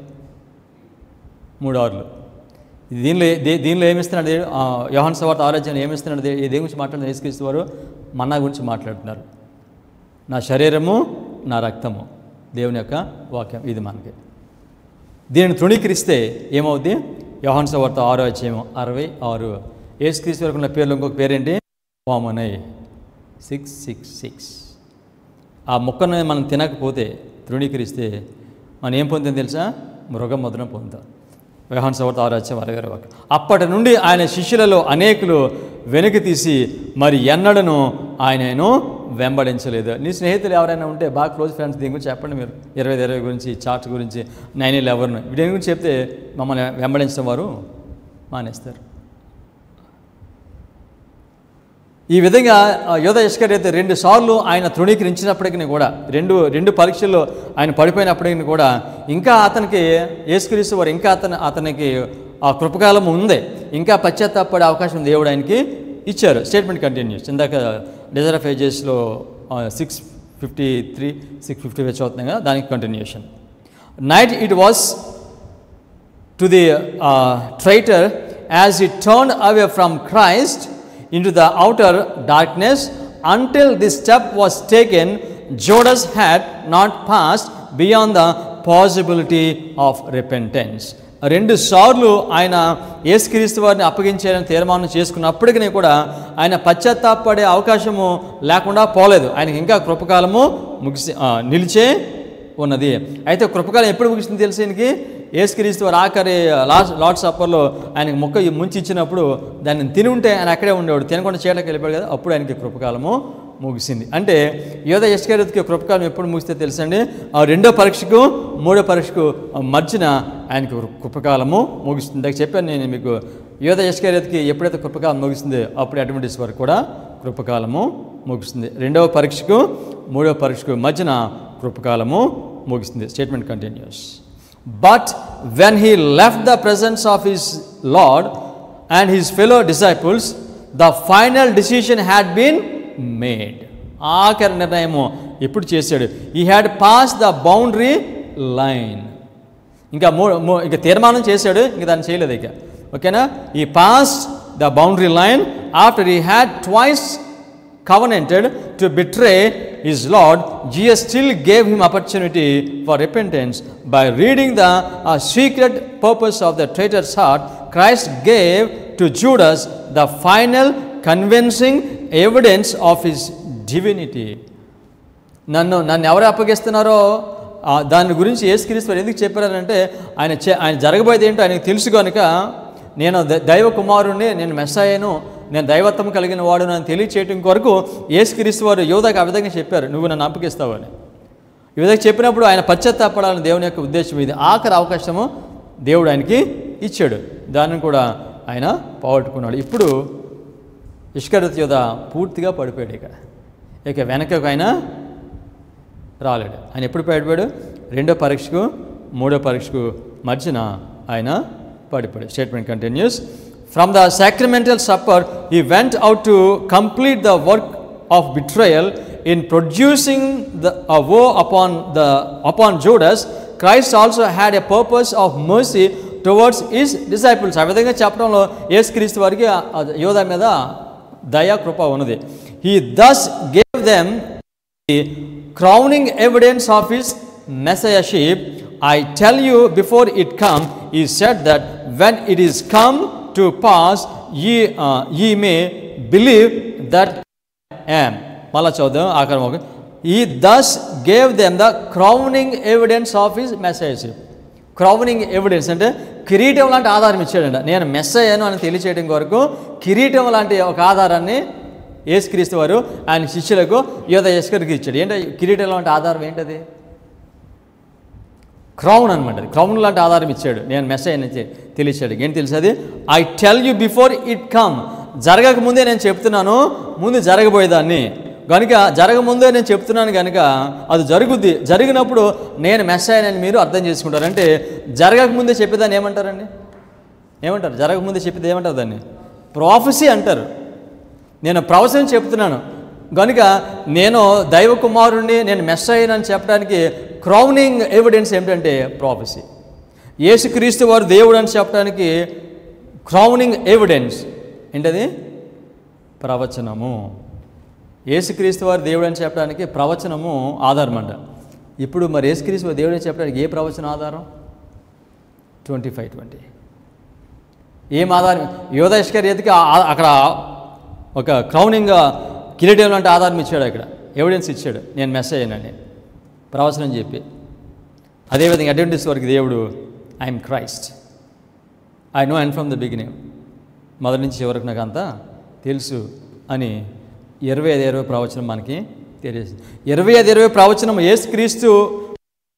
Speaker 1: 3 ఆరులు. దీనిలో ఏమిస్తున్నాడు? యోహాను సువార్త 6వ అధ్యాయం ఏమిస్తున్నాడు? దేని గురించి మాట్లాడుతున్నారు? యేసుక్రీస్తు వారు మన్నా గురించి మాట్లాడుతున్నారు. నా శరీరము నా రక్తము, దేవుని యొక్క వాక్యం, ఇది మనకి. దీనిని తృణీకరిస్తే ఏమవుద్ది? యోహాను సువార్త 6వ అధ్యాయం 66. యేసుక్రీస్తు వరకు ఉన్న పేర్లు ఇంకొక పేరేంటి? వామనై 666. ఆ మొక్కను మనం తినకపోతే, తృణీకరిస్తే మనం ఏం పొందుతాం తెలుసా? మృగం ముద్రను పొందుతాం. యోహాను సువార్త 6వ అధ్యాయం 66వ వాక్యం. అప్పటి నుండి ఆయన శిష్యులలో అనేకులు వెనక్కి తీసి మరి ఎన్నడను ఆయనను వెంబడించలేదు. నీ స్నేహితులు ఎవరైనా ఉంటే, బాగా క్లోజ్ ఫ్రెండ్స్, దీని గురించి చెప్పండి మీరు. 2020 గురించి, చార్ట్ గురించి, 9/11 వీటి గురించి చెప్తే మమ్మల్ని వెంబడించిన వారు మానేస్తారు. ఈ విధంగా యూదా ఇస్కరియోతు 2 సార్లు ఆయన తృణీకరించినప్పటికీ కూడా, రెండు పరీక్షల్లో ఆయన పడిపోయినప్పటికీ కూడా ఇంకా అతనికి యేసుక్రీస్తు వారు ఇంకా అతనికి ఆ కృపకాలం ఉంది. ఇంకా పశ్చాత్తాపడే అవకాశం దేవుడు ఆయనకి ఇచ్చారు. Statement continuous. ఇందాక డిజైర్ ఆఫ్ ఏజెస్లో 6:53, 6:55 చదువుతున్నాం కదా, దానికి continuation. Night it was to the traitor as he turned away from Christ into the outer darkness until this step was taken. Judas had not passed beyond the possibility of repentance. 2 సార్లు ఆయన యేసుక్రీస్తు వారిని అప్పగించాలని తీర్మానం చేసుకున్నప్పటికీ కూడా ఆయన పశ్చాత్తాపడే అవకాశము లేకుండా పోలేదు. ఆయనకి ఇంకా కృపకాలము నిలిచే ఉన్నది. అయితే కృపకాలం ఎప్పుడు ముగిస్తుంది తెలుసు ఆయనకి? యేసుక్రీస్తు వారు ఆఖరి లార్డ్ సప్పర్లో ఆయనకి మొక్క ముంచి ఇచ్చినప్పుడు దాన్ని తిని ఉంటే ఆయన అక్కడే ఉండేవాడు, తినకుండా చీటకి వెళ్ళిపోయాడు కదా, అప్పుడు ఆయనకి కృపకాలము ముగిసింది. అంటే యూదా ఇస్కరియోతుకి కృపకాలం ఎప్పుడు ముగిస్తే తెలుసండి? ఆ 2వ పరీక్షకు 3వ పరీక్షకు మధ్యన ఆయనకి కృపకాలము ముగిస్తుంది. దానికి చెప్పాను నేను మీకు, యూదా ఇస్కరియోతుకి ఎప్పుడైతే కృపకాలం ముగిస్తుందో అప్పుడు అడ్వెంటిస్ట్ వారికి కూడా కృపకాలము ముగిస్తుంది. 2వ పరీక్షకు 3వ పరీక్షకు మధ్యన కృపకాలము ముగిస్తుంది. Statement continues. But when he left the presence of his Lord and his fellow disciples, the final decision had been made. ఆఖరి నిర్ణయము ఎప్పుడు చేశాడు? He had passed the boundary line. ఇంకా తీర్మానం చేశాడు, ఇంకా దాన్ని చేయలేదు ఇక. ఓకేనా? He passed the boundary line after he had twice covenanted to betray his Lord. Jesus still gave him opportunity for repentance by reading the secret purpose of the traitor's heart. Christ gave to Judas the final convincing evidence of his divinity. నన్ను ఎవరు అప్పగిస్తున్నారో దాని గురించి యేసుక్రీస్తు ఎందుకు చెప్పారంటే ఆయన జరగబోయేది ఏంటో ఆయనకు తెలుసు కనుక, నేను దైవ కుమారుణ్ణి, నేను మెస్సాయను, నేను దైవత్వం కలిగిన వాడు అని తెలియచేయటం కొరకు యేసుక్రీస్తు వారు యోధాకు ఆ విధంగా చెప్పారు, నువ్వు నన్ను అప్పగిస్తావు అని. ఈ విధంగా చెప్పినప్పుడు ఆయన పశ్చాత్తాపడాలని దేవుని యొక్క ఉద్దేశం ఇది. ఆఖరి అవకాశము దేవుడు ఆయనకి ఇచ్చాడు, దాన్ని కూడా ఆయన పోగొట్టుకున్నాడు. ఇప్పుడు ఇస్కరియోతు యోధా పూర్తిగా పడిపోయాడు. ఇక వెనకకు ఆయన రాలేడు. ఆయన ఎప్పుడు పడిపోయాడు? 2వ పరీక్షకు 3వ పరీక్షకు మధ్యన ఆయన పడిపోయాడు. Statement continuous. From the sacramental supper, he went out to complete the work of betrayal in producing a woe upon Judas. Christ also had a purpose of mercy towards his disciples. ఆ విధంగా చెప్పడంలో యేసుక్రీస్తు వారికి యోధా మీద దయా కృప ఉన్నది. He thus gave them the crowning evidence of his messiahship. I tell you before it come, he said that when it is come to pass, ye may believe that I am. మళ్ళా చూద్దాం ఆఖరి. He thus gave them the crowning evidence of his messiahship. Crowning evidence అంటే కిరీటం లాంటి ఆధారం ఇచ్చాడంట. నేను మెస్సయ్యను అని తెలియచేయడం కొరకు కిరీటం లాంటి ఒక ఆధారాన్ని యేసుక్రీస్తు వారు ఆయన శిష్యులకు యోధా ఇస్కరియోతుకి ఇచ్చాడు. ఏంటో కిరీటం లాంటి ఆధారం ఏంటది? క్రౌన్ అనమాట. క్రౌన్ లాంటి ఆధారం ఇచ్చాడు, నేను మెస్సయ్య అని తెలియచాడు. ఏంటి తెలుసు అది? I tell you before it come. జరగకముందే నేను చెప్తున్నాను, ముందు జరగబోయేదాన్ని కనుక, జరగముందే నేను చెప్తున్నాను కనుక అది జరుగుద్ది. జరిగినప్పుడు నేను మెస్సయ్యనని మీరు అర్థం చేసుకుంటారు. అంటే జరగకముందే చెప్పేదాన్ని ఏమంటారండి? ఏమంటారు? జరగకముందే చెప్పేది ఏమంటారు? దాన్ని ప్రాఫెసీ అంటారు. నేను ప్రవచనం చెప్తున్నాను కనుక నేను దైవ కుమారుణ్ణి, నేను మెస్సయ్యనని చెప్పడానికి క్రౌనింగ్ ఎవిడెన్స్ ఏమిటంటే ప్రాఫెసీ. యేసుక్రీస్తు వారు దేవుడు అని చెప్పడానికి క్రౌనింగ్ ఎవిడెన్స్ ఏంటది? ప్రవచనము. యేసుక్రీస్తు వారు దేవుడు అని చెప్పడానికి ప్రవచనము ఆధారం అంట. ఇప్పుడు మరి యేసుక్రీస్తు వారు దేవుడు అని చెప్పడానికి ఏ ప్రవచన ఆధారం? 25:20 ఏం ఆధారం? యోధా ఇస్కరియోతుకి అక్కడ ఒక క్రౌనింగ్ కిరీటం లాంటి ఆధారం ఇచ్చాడు, అక్కడ ఎవిడెన్స్ ఇచ్చాడు, నేను మెస్సయ్యనని ప్రవచనం చెప్పి. అదేవిధంగా అడ్వెంటిస్ట్ వారికి దేవుడు I'm Christ, I know and from the beginning, మొదటి నుంచి చివరికి నాకు అంతా తెలుసు అని 25-20 ప్రవచనం మనకి తెలియజేస్తుంది. 25-20 ప్రవచనం యేసుక్రీస్తు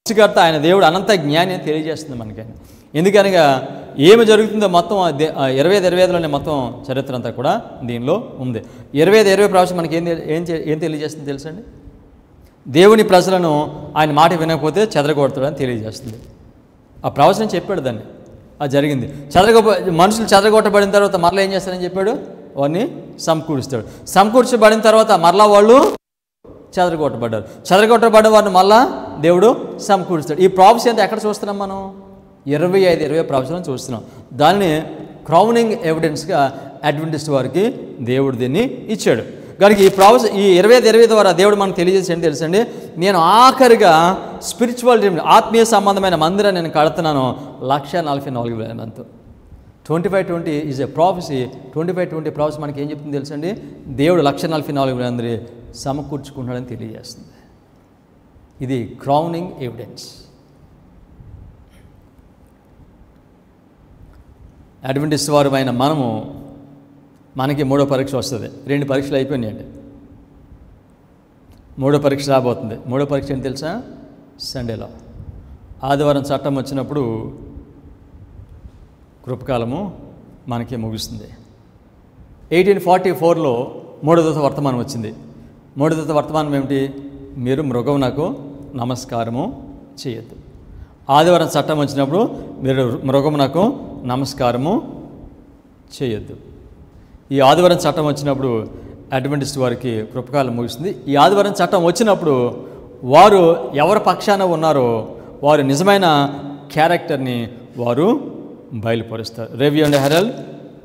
Speaker 1: సృష్టికర్త, ఆయన దేవుడు అనంత జ్ఞాని తెలియజేస్తుంది మనకి. ఎందుకనగా ఏమి జరుగుతుందో మొత్తం 25-25లోనే మొత్తం చరిత్ర అంతా కూడా దీనిలో ఉంది. 25-20 ప్రవచనం మనకి ఏం తెలియజేస్తుంది తెలుసండి? దేవుని ప్రజలను ఆయన మాట వినకపోతే చెదరగొడతాడని తెలియజేస్తుంది. ఆ ప్రవచనం చెప్పాడు దాన్ని, అది జరిగింది. మనుషులు చెదరగొట్టబడిన తర్వాత మరలా ఏం చేస్తారని చెప్పాడు? వారిని సమకూరుస్తాడు. సమకూర్చబడిన తర్వాత మరలా వాళ్ళు చెదరగొట్టబడ్డారు. చెదరగొట్టబడ్డ వారిని మళ్ళా దేవుడు సమకూరుస్తాడు. ఈ ప్రాఫెసీ అంతా ఎక్కడ చూస్తున్నాం మనం? 25 ప్రాఫెసీలను చూస్తున్నాం. దానిని క్రౌనింగ్ ఎవిడెన్స్గా అడ్వెంటిస్ట్ వారికి దేవుడు దీన్ని ఇచ్చాడు. కనుక ఈ ప్రాఫెసీ ఈ 25 ద్వారా దేవుడు మనకు తెలియజేసి ఏంటి తెలుసండి, నేను ఆఖరిగా స్పిరిచువల్ ఆత్మీయ సంబంధమైన మందిరాన్ని నేను కడుతున్నాను 1,44,000 మంది. 25-20 ఈజ్ ఎ ప్రాఫెసీ. 25-20 ప్రాఫెసీ మనకి ఏం చెప్తుంది తెలుసండి, దేవుడు 1,44,000 మంది సమకూర్చుకుంటాడని తెలియజేస్తుంది. ఇది క్రౌనింగ్ ఎవిడెన్స్. అడ్వెంటిస్ట్ వారమైన మనకి 3వ పరీక్ష వస్తుంది. 2 పరీక్షలు అయిపోయినాయండి. 3వ పరీక్ష రాబోతుంది. 3వ పరీక్ష ఏంటి తెలుసా? సండేలో ఆదివారం చట్టం వచ్చినప్పుడు కృపకాలము మనకి ముగుస్తుంది. 1844లో 3వ దూత వర్తమానం వచ్చింది. 3వ దూత వర్తమానం ఏమిటి? మీరు మృగమునకు నమస్కారము చేయొద్దు. ఆదివారం చట్టం వచ్చినప్పుడు మీరు మృగమునకు నమస్కారము చేయొద్దు. ఈ ఆదివారం చట్టం వచ్చినప్పుడు అడ్వెంటిస్ట్ వారికి కృపకాలం ముగిస్తుంది. ఈ ఆదివారం చట్టం వచ్చినప్పుడు వారు ఎవరి పక్షాన ఉన్నారో వారు నిజమైన క్యారెక్టర్ని వారు బయలుపరుస్తారు. Review and Herald,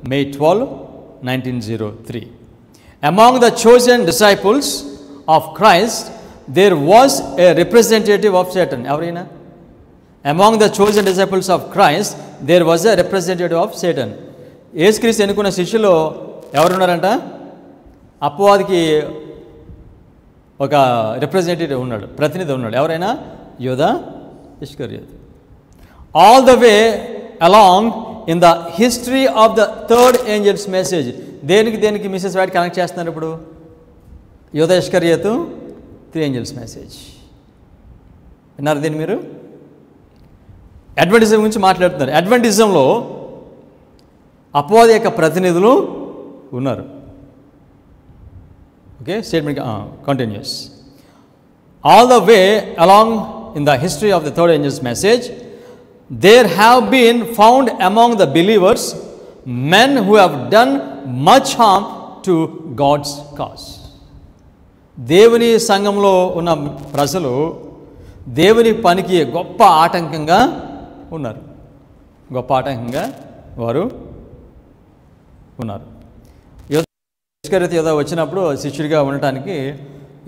Speaker 1: May 12, 1903. Among the chosen disciples of Christ, there was a representative of Satan. ఎవరైనా? Among the chosen disciples of Christ, there was a representative of Satan. యేసుక్రీస్తు ఎన్నుకున్న శిష్యులు ఎవరున్నారంట? అపవాదికి ఒక రిప్రజెంటేటివ్ ఉన్నాడు, ప్రతినిధి ఉన్నాడు. ఎవరైనా? యూదా ఇస్కరియోతు. All the way along in the history of the third angels message. దేనికి మిసెస్ వైట్ కనెక్ట్ చేస్తున్నారు ఇప్పుడు? యూదా ఇస్కరియోతు, 3 ఏంజల్స్ మెసేజ్. విన్నారు దీన్ని మీరు? అడ్వెంటిజం గురించి మాట్లాడుతున్నారు. అడ్వెంటిజంలో అపవాది యొక్క ప్రతినిధులు ఉన్నారు. Okay, statement continues. All the way along in the history of the third angels message, there have been found among the believers men who have done much harm to God's cause. దేవుని సంఘంలో ఉన్న ప్రజలు దేవుని పనికి గొప్ప ఆటంకంగా ఉన్నారు. గొప్ప ఆటంకంగా వారు ఉన్నారు. యోధ వచ్చినప్పుడు శిష్యుడిగా ఉండటానికి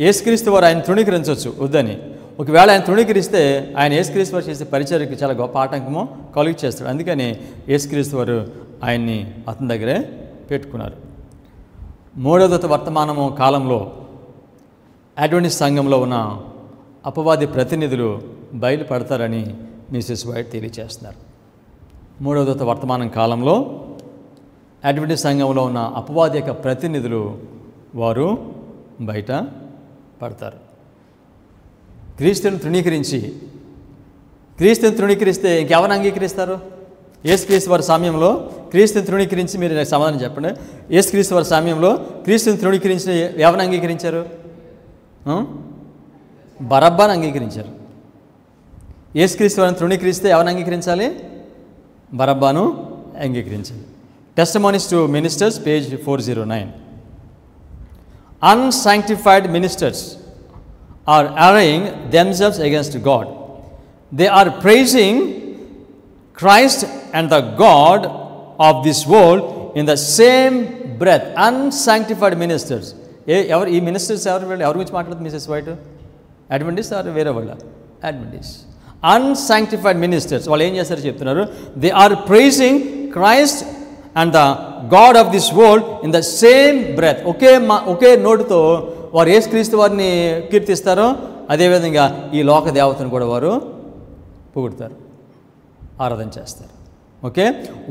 Speaker 1: యేసుక్రీస్తు వారు ఆయన తృణీకరించవచ్చు వద్దని. ఒకవేళ ఆయన తృణీకరిస్తే ఆయన యేసుక్రీస్తు వారు చేసే పరిచర్యకి చాలా గొప్ప ఆటంకము కలుగు చేస్తాడు. అందుకని యేసుక్రీస్తు వారు ఆయన్ని అతని దగ్గరే పెట్టుకున్నారు. 3వ దూత వర్తమానము కాలంలో అడ్వెంటిస్ట్ సంఘంలో ఉన్న అపవాది ప్రతినిధులు బయలుపడతారని మిసెస్ వైట్ తెలియజేస్తున్నారు. 3వ దూత వర్తమానం కాలంలో అడ్వెంటిస్ట్ సంఘంలో ఉన్న అపవాది యొక్క ప్రతినిధులు వారు బయట పడతారు. క్రీస్తుని తృణీకరిస్తే ఇంకెవరిని అంగీకరిస్తారు? యేసుక్రీస్తు వారి సమయంలో క్రీస్తుని తృణీకరించి, మీరు నాకు సమాధానం చెప్పండి. యేసుక్రీస్తు వారి సమయంలో క్రీస్తుని తృణీకరించి ఎవరిని అంగీకరించారు? బరబ్బాను అంగీకరించారు. యేసుక్రీస్తు వారిని తృణీకరిస్తే ఎవరిని అంగీకరించాలి? బరబ్బాను అంగీకరించాలి. Testimonies to Ministers, page 409. Unsanctified ministers are arraying themselves against God. They are praising Christ and the God of this world in the same breath. Unsanctified ministers. ఎవరు ఈ మినిస్టర్స్? ఎవరి గురించి మాట్లాడుతుంది మిసెస్ వైట్? అడ్వెంటిస్ట్ ఆర్ వేరే వాళ్ళ? Adventist. అన్సాంక్టిఫైడ్ ministers వాళ్ళు ఏం చేస్తారో చెప్తున్నారు. They are praising Christ and the god of this world in the same breath. ఒకే నోటుతో వారు యేసుక్రీస్తు వారిని కీర్తిస్తారో అదేవిధంగా ఈ లోక దేవతను కూడా వారు పొగుడుతారు, ఆరాధన చేస్తారు. Okay,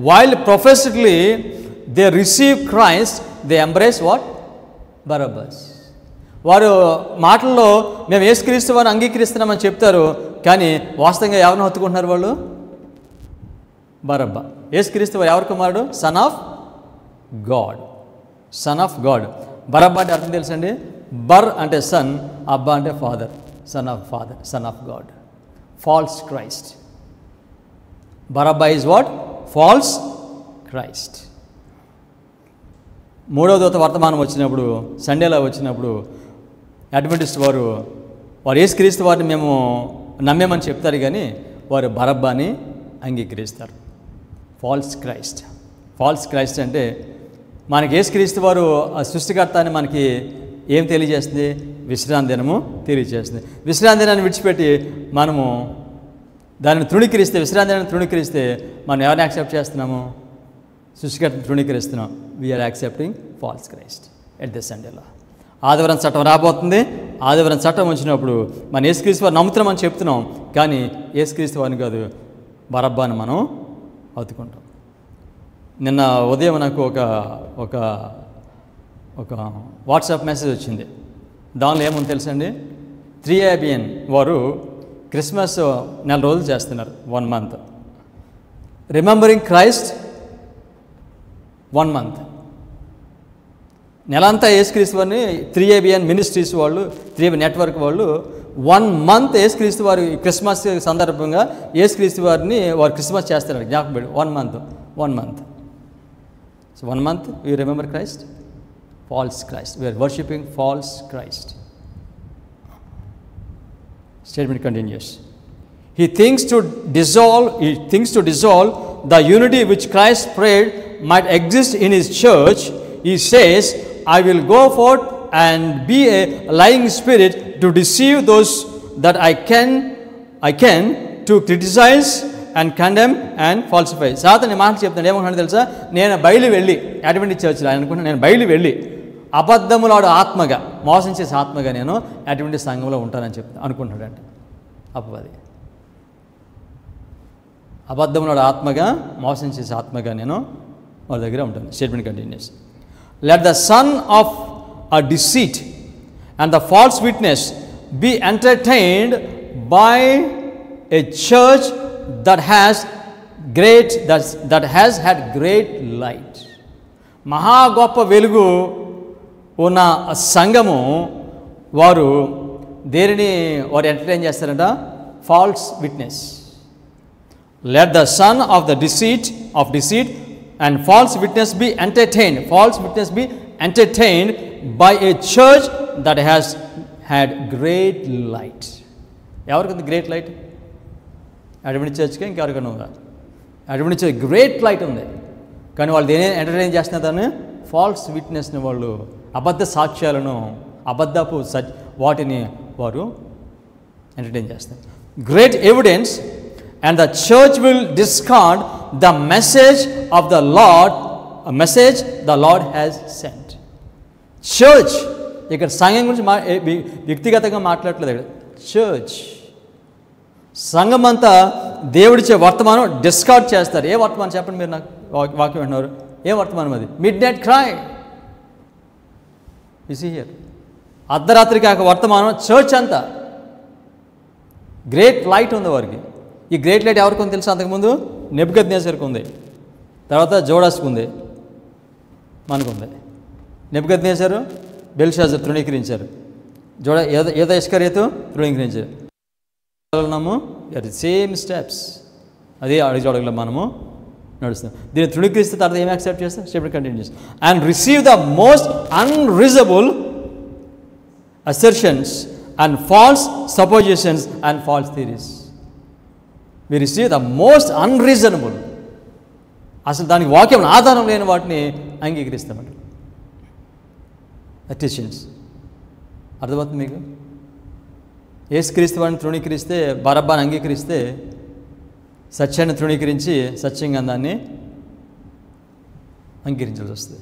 Speaker 1: while professedly they receive Christ, they embrace what? Barabbas. వారు మాటల్లో మేము యేసుక్రీస్తు వారిని అంగీకరిస్తున్నామని చెప్తారు, కానీ వాస్తవంగా ఎవరిని హత్తుకుంటున్నారు వాళ్ళు? బరబ్బా. యేసుక్రీస్తు వారు ఎవరి కుమారుడు? Son of God. Son of God. బరబ్బా అంటే అర్థం తెలుసండి? బర్ అంటే సన్, అబ్బా అంటే father. Son of father, son of God. False Christ. Barabbas is what? False Christ. మూడవ దూత వర్తమానం వచ్చినప్పుడు, సండేలో వచ్చినప్పుడు అడ్వెంటిస్ట్ వారు యేసుక్రీస్తు వారిని మేము నమ్మేమని చెప్తారు, కానీ వారు బరబ్బాని అంగీకరిస్తారు. ఫాల్స్ క్రైస్ట్ అంటే మనకి యేసుక్రీస్తు వారు ఆ సృష్టికర్త అని మనకి ఏం తెలియజేస్తుంది? విశ్రాంతి దినము తెలియజేస్తుంది. విశ్రాంతి దినాన్ని విడిచిపెట్టి మనము దానిని తృణీకరిస్తే, విశ్రాంతి దినాన్ని తృణీకరిస్తే మనం ఎవరిని యాక్సెప్ట్ చేస్తున్నాము? సృష్టికర్తను తృణీకరిస్తున్నాం. We're accepting false Christ at the సండేలో. ఆదివారం చట్టం రాబోతుంది. ఆదివారం చట్టం వచ్చినప్పుడు మన యేసుక్రీస్తు వారు నమ్ముతున్నామని చెప్తున్నాం, కానీ యేసుక్రీస్తు వారిని కాదు, బరబ్బాని మనం అవుతుకుంటాం. నిన్న ఉదయం నాకు ఒక వాట్సాప్ మెసేజ్ వచ్చింది. దానిలో ఏముంది తెలుసండి? 3ABN వారు క్రిస్మస్ 4 రోజులు చేస్తున్నారు, 1 month. Remembering Christ 1 month. నెలంతా యేసుక్రీస్తు వారిని 3ABN మినిస్ట్రీస్ వాళ్ళు, 3ABN నెట్వర్క్ వాళ్ళు 1 month యేసుక్రీస్తు వారి క్రిస్మస్ సందర్భంగా యేసుక్రీస్తు వారిని వారు క్రిస్మస్ చేస్తున్నారు. జ్ఞాపకం 1 month. So 1 month we remember Christ? False Christ. We are worshipping false Christ. Statement continues. He thinks to dissolve the unity which Christ prayed might exist in his church. He says, I will go forth and be a lying spirit to deceive those that I can to criticize and condemn and falsify. సాతాను మాటలు చెప్తాను. ఏమనుకుంటాను తెలుసా? నేను బయలు వెళ్ళి, Adventist చర్చిలో ఆయన అనుకుంటున్నాను, నేను బయలు వెళ్ళి అబద్ధములాడు ఆత్మగా, మోసం చేసే ఆత్మగా నేను అడ్వెంటిస్ట్ సంఘంలో ఉంటానని చెప్తాను అనుకుంటున్నాడంట. అపవాది అబద్ధములాడు ఆత్మగా, మోసం చేసే ఆత్మగా నేను వాళ్ళ దగ్గర ఉంటాను. Statement continuous. Let the son of a deceit and the false witness be entertained by a church that has had great light. మహా గొప్ప వెలుగు ఉన్న సంఘము వారు ఎంటర్టైన్ చేస్తారంట? False witness. Let the son of the deceit and false witness be entertained by a church that has had great light. ఎవరికి ఉంది great light? Adventist చర్చ్కి ఇంకెవరికైనా ఉందా? అడ్వెంటిస్ట్ చర్చ్ గ్రేట్ లైట్ ఉంది, కానీ వాళ్ళు దేని ఎంటర్టైన్ చేస్తున్నారు? దాన్ని ఫాల్స్ విట్నెస్ని, వాళ్ళు అబద్ధ సాక్ష్యాలను, అబద్ధపు వాటిని వారు ఎంటర్టైన్ చేస్తారు. Great evidence and the church will discard the message of the lord has sent. Church ఇక్కడ సంఘం గురించి వ్యక్తిగతంగా మాట్లాడట్లేదు. ఇక్కడ చర్చ్ సంఘం అంతా దేవుడిచ్చే వర్తమానం డిస్కార్డ్ చేస్తారు. ఏ వర్తమానం చెప్పండి మీరు? నాకు వాక్యం అంటున్నారు. ఏ వర్తమానం అది? Midnight cry. You see here, అర్ధరాత్రికి ఆ వర్తమానం చర్చ్ అంతా. గ్రేట్ లైట్ ఉంది వారికి. ఈ గ్రేట్ లైట్ ఎవరికి ఉంది తెలుసా? అంతకుముందు నెబుకద్నెజరుకు ఉంది, తర్వాత జోడాస్కు ఉంది, మనకుంది. నెబుకద్నెజరు, బెల్షాజర్ తృణీకరించారు, ఏదో ఇస్కరియతు తృణీకరించారు. సేమ్ స్టెప్స్, అదే అడుగులో మనము నడుస్తాం. దీన్ని తృణీకరిస్తే తర్వాత ఏమి యాక్సెప్ట్ చేస్తాం? స్టెప్ కంటిన్యూ చేస్తాం. And receive the most unreasonable assertions and false suppositions and false theories. We receive the most unreasonable, అసలు దానికి వాక్యం ఆధారం లేని వాటిని అంగీకరిస్తామంట. అటిషన్స్ అర్థమవుతుంది మీకు? యేసుక్రీస్తు వారిని తృణీకరిస్తే, బరబ్బాని అంగీకరిస్తే, సత్యాన్ని తృణీకరించి సత్యంగా దాన్ని అంగీకరించాల్సి వస్తుంది.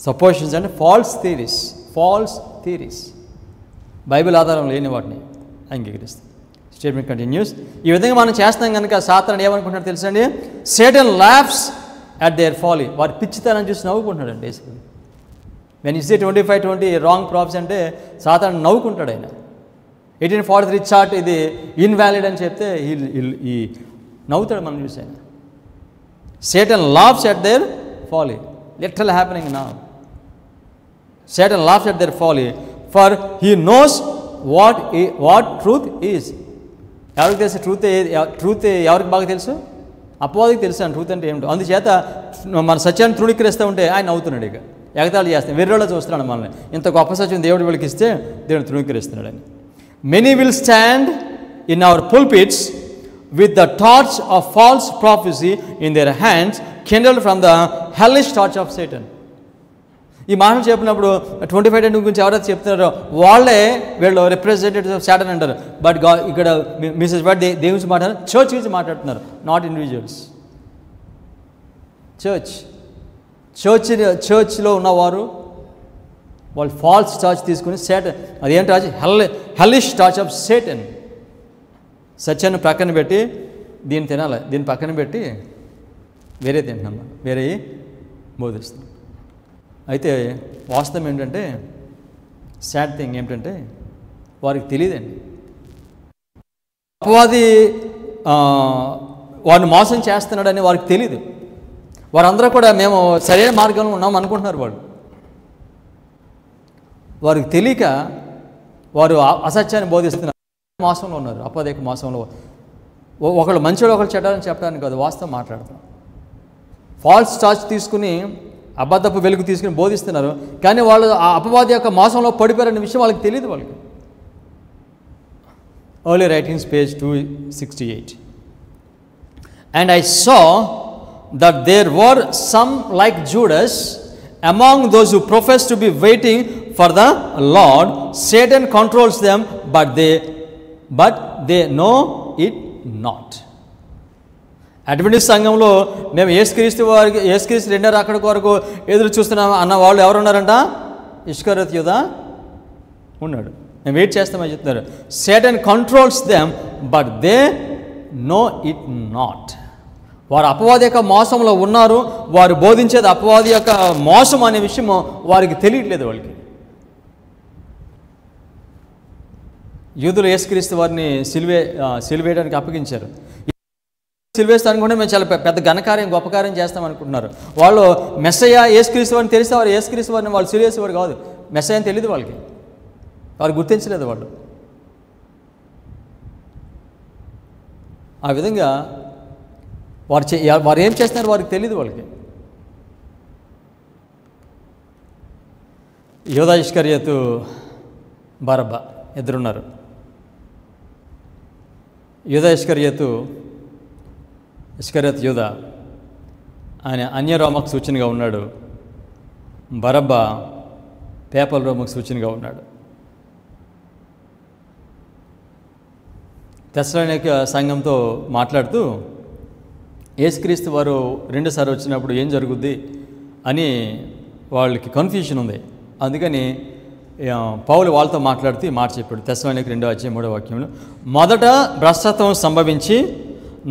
Speaker 1: సపోజిషన్స్ అంటే ఫాల్స్ థియరీస్, బైబిల్ ఆధారం లేని వాటిని అంగీకరిస్తాం. Statement continuous. ఈ విధంగా మనం చేస్తాం కనుక సాతానుడు ఏమనుకుంటున్నాడు తెలుసండి? Satan laughs at their folly. వారి పిచ్చితనాన్ని చూసి నవ్వుకుంటున్నాడు అండి యేసు. When you say 25-20 wrong proofs అంటే సాతానుడు నవ్వుకుంటాడు. ఆయన 1843 చార్ట్ ఇది ఇన్వాలిడ్ అని చెప్తే ఈ నవ్వుతాడు మనం చూసి. ఆయన Satan laughs at their folly. Literal happening now. Satan laughs at their folly for he knows what truth is. ఎవరికి తెలుసు ట్రూత్? ఎవరికి బాగా తెలుసు? అపవాదికి తెలుసు అని ట్రూత్ అంటే ఏమిటో. అందుచేత మన సత్యాన్ని తృణీకరిస్తూ ఉంటే ఆయన నవ్వుతున్నాడు. ఇక ఎగతాళి చేస్తాను, వెర్రోళ్ళ చూస్తున్నాడు మనల్ని. ఇంత గొప్ప సత్యం దేవుడు వీళ్ళకి ఇస్తే దేవుడు తృణీకరిస్తున్నాడని. Many will stand in our pulpits with the torch of false prophecy in their hands, kindled from the hellish torch of Satan. ఈ మాటలు చెప్పినప్పుడు 25 గురించి ఎవరైతే చెప్తున్నారో వాళ్ళే వీళ్ళు రిప్రజెంటేటివ్స్ ఆఫ్ సాటన్ అంటారు. బట్ ఇక్కడ మిసెస్ బట్ దేవుని గురించి మాట్లాడారు, చర్చ్ గురించి మాట్లాడుతున్నారు, నాట్ ఇండివిజువల్స్. చర్చ్లో ఉన్నవారు వాళ్ళు ఫాల్స్ టార్చ్ తీసుకుని సేటన్, అదేం torch? Hellish torch of Satan. సత్యాన్ని ప్రక్కన పెట్టి దీన్ని తినాలి, దీన్ని పక్కన పెట్టి వేరే తింటున్నాం, వేరే బోధిస్తున్నాం. అయితే వాస్తవం ఏంటంటే, సాడ్ థింగ్ ఏంటంటే వారికి తెలియదండి. అపవాది వాడిని మోసం చేస్తున్నాడని వారికి తెలియదు. వారందరూ కూడా మేము సరైన మార్గంలో ఉన్నాం అనుకుంటున్నారు. వారికి తెలియక వారు అసత్యాన్ని బోధిస్తున్నారు, మోసంలో ఉన్నారు, అపవాది మోసంలో. ఒకళ్ళు మంచివాడు ఒకళ్ళు చెడ్డాలని చెప్పడానికి కాదు, వాస్తవం మాట్లాడతాం. ఫాల్స్ టార్చ్ తీసుకుని అబద్ధపు వెలుగు తీసుకుని బోధిస్తున్నారు, కానీ వాళ్ళు ఆ అపవాది యొక్క మోసంలో పడిపోయారనే విషయం వాళ్ళకి తెలియదు. వాళ్ళకి early Writings page 268. And I saw that there were some like Judas among those who profess to be waiting for the Lord. Satan controls them, but they know it not. Adventist సంఘంలో మేము యేసుక్రీస్తు రెండో రాకడ కొరకు ఎదురు చూస్తున్నాం అన్న వాళ్ళు ఎవరున్నారంట? ఇస్కరియోతు యూదా ఉన్నాడు. మేము వెయిట్ చేస్తామని చెప్తున్నారు. Satan controls them, but they know it not. వారు అపవాది యొక్క మోసంలో ఉన్నారు. వారు బోధించేది అపవాది యొక్క మోసం అనే విషయం వారికి తెలియట్లేదు. వాళ్ళకి యూదులు యేసుక్రీస్తు వారిని సిలువేయడానికి అప్పగించారు. సిలువేస్తానికి కూడా మేము చాలా పెద్ద ఘనకార్యం గొప్ప కార్యం చేస్తాం అనుకుంటున్నారు. వాళ్ళు మెస్సయ్య యేసుక్రీస్తు వారిని తెలిస్తే వారు యేసుక్రీస్తు వారిని వాళ్ళు సిలువేసేవారు కాదు. మెస్సయ్య అని తెలియదు వాళ్ళకి, వారు గుర్తించలేదు. వాళ్ళు ఆ విధంగా వారు ఏం చేస్తున్నారు వారికి తెలియదు. వాళ్ళకి యూదా ఇస్కరియోతు బరబ్బా ఇద్దరున్నారు. యూదా ఇస్కరియోతు యూదా ఆయన అన్యరోమకు సూచనగా ఉన్నాడు. బరబ్బా పేపల్ రోమకు సూచనగా ఉన్నాడు. తెస్సలోనిక సంఘంతో మాట్లాడుతూ యేసుక్రీస్తు వారు రెండోసారి వచ్చినప్పుడు ఏం జరుగుద్ది అని వాళ్ళకి కన్ఫ్యూషన్ ఉంది. అందుకని పౌలు వాళ్ళతో మాట్లాడుతూ ఈ మాట చెప్పాడు. తెస్సలోనిక 2:3 మొదట భ్రష్టత్వం సంభవించి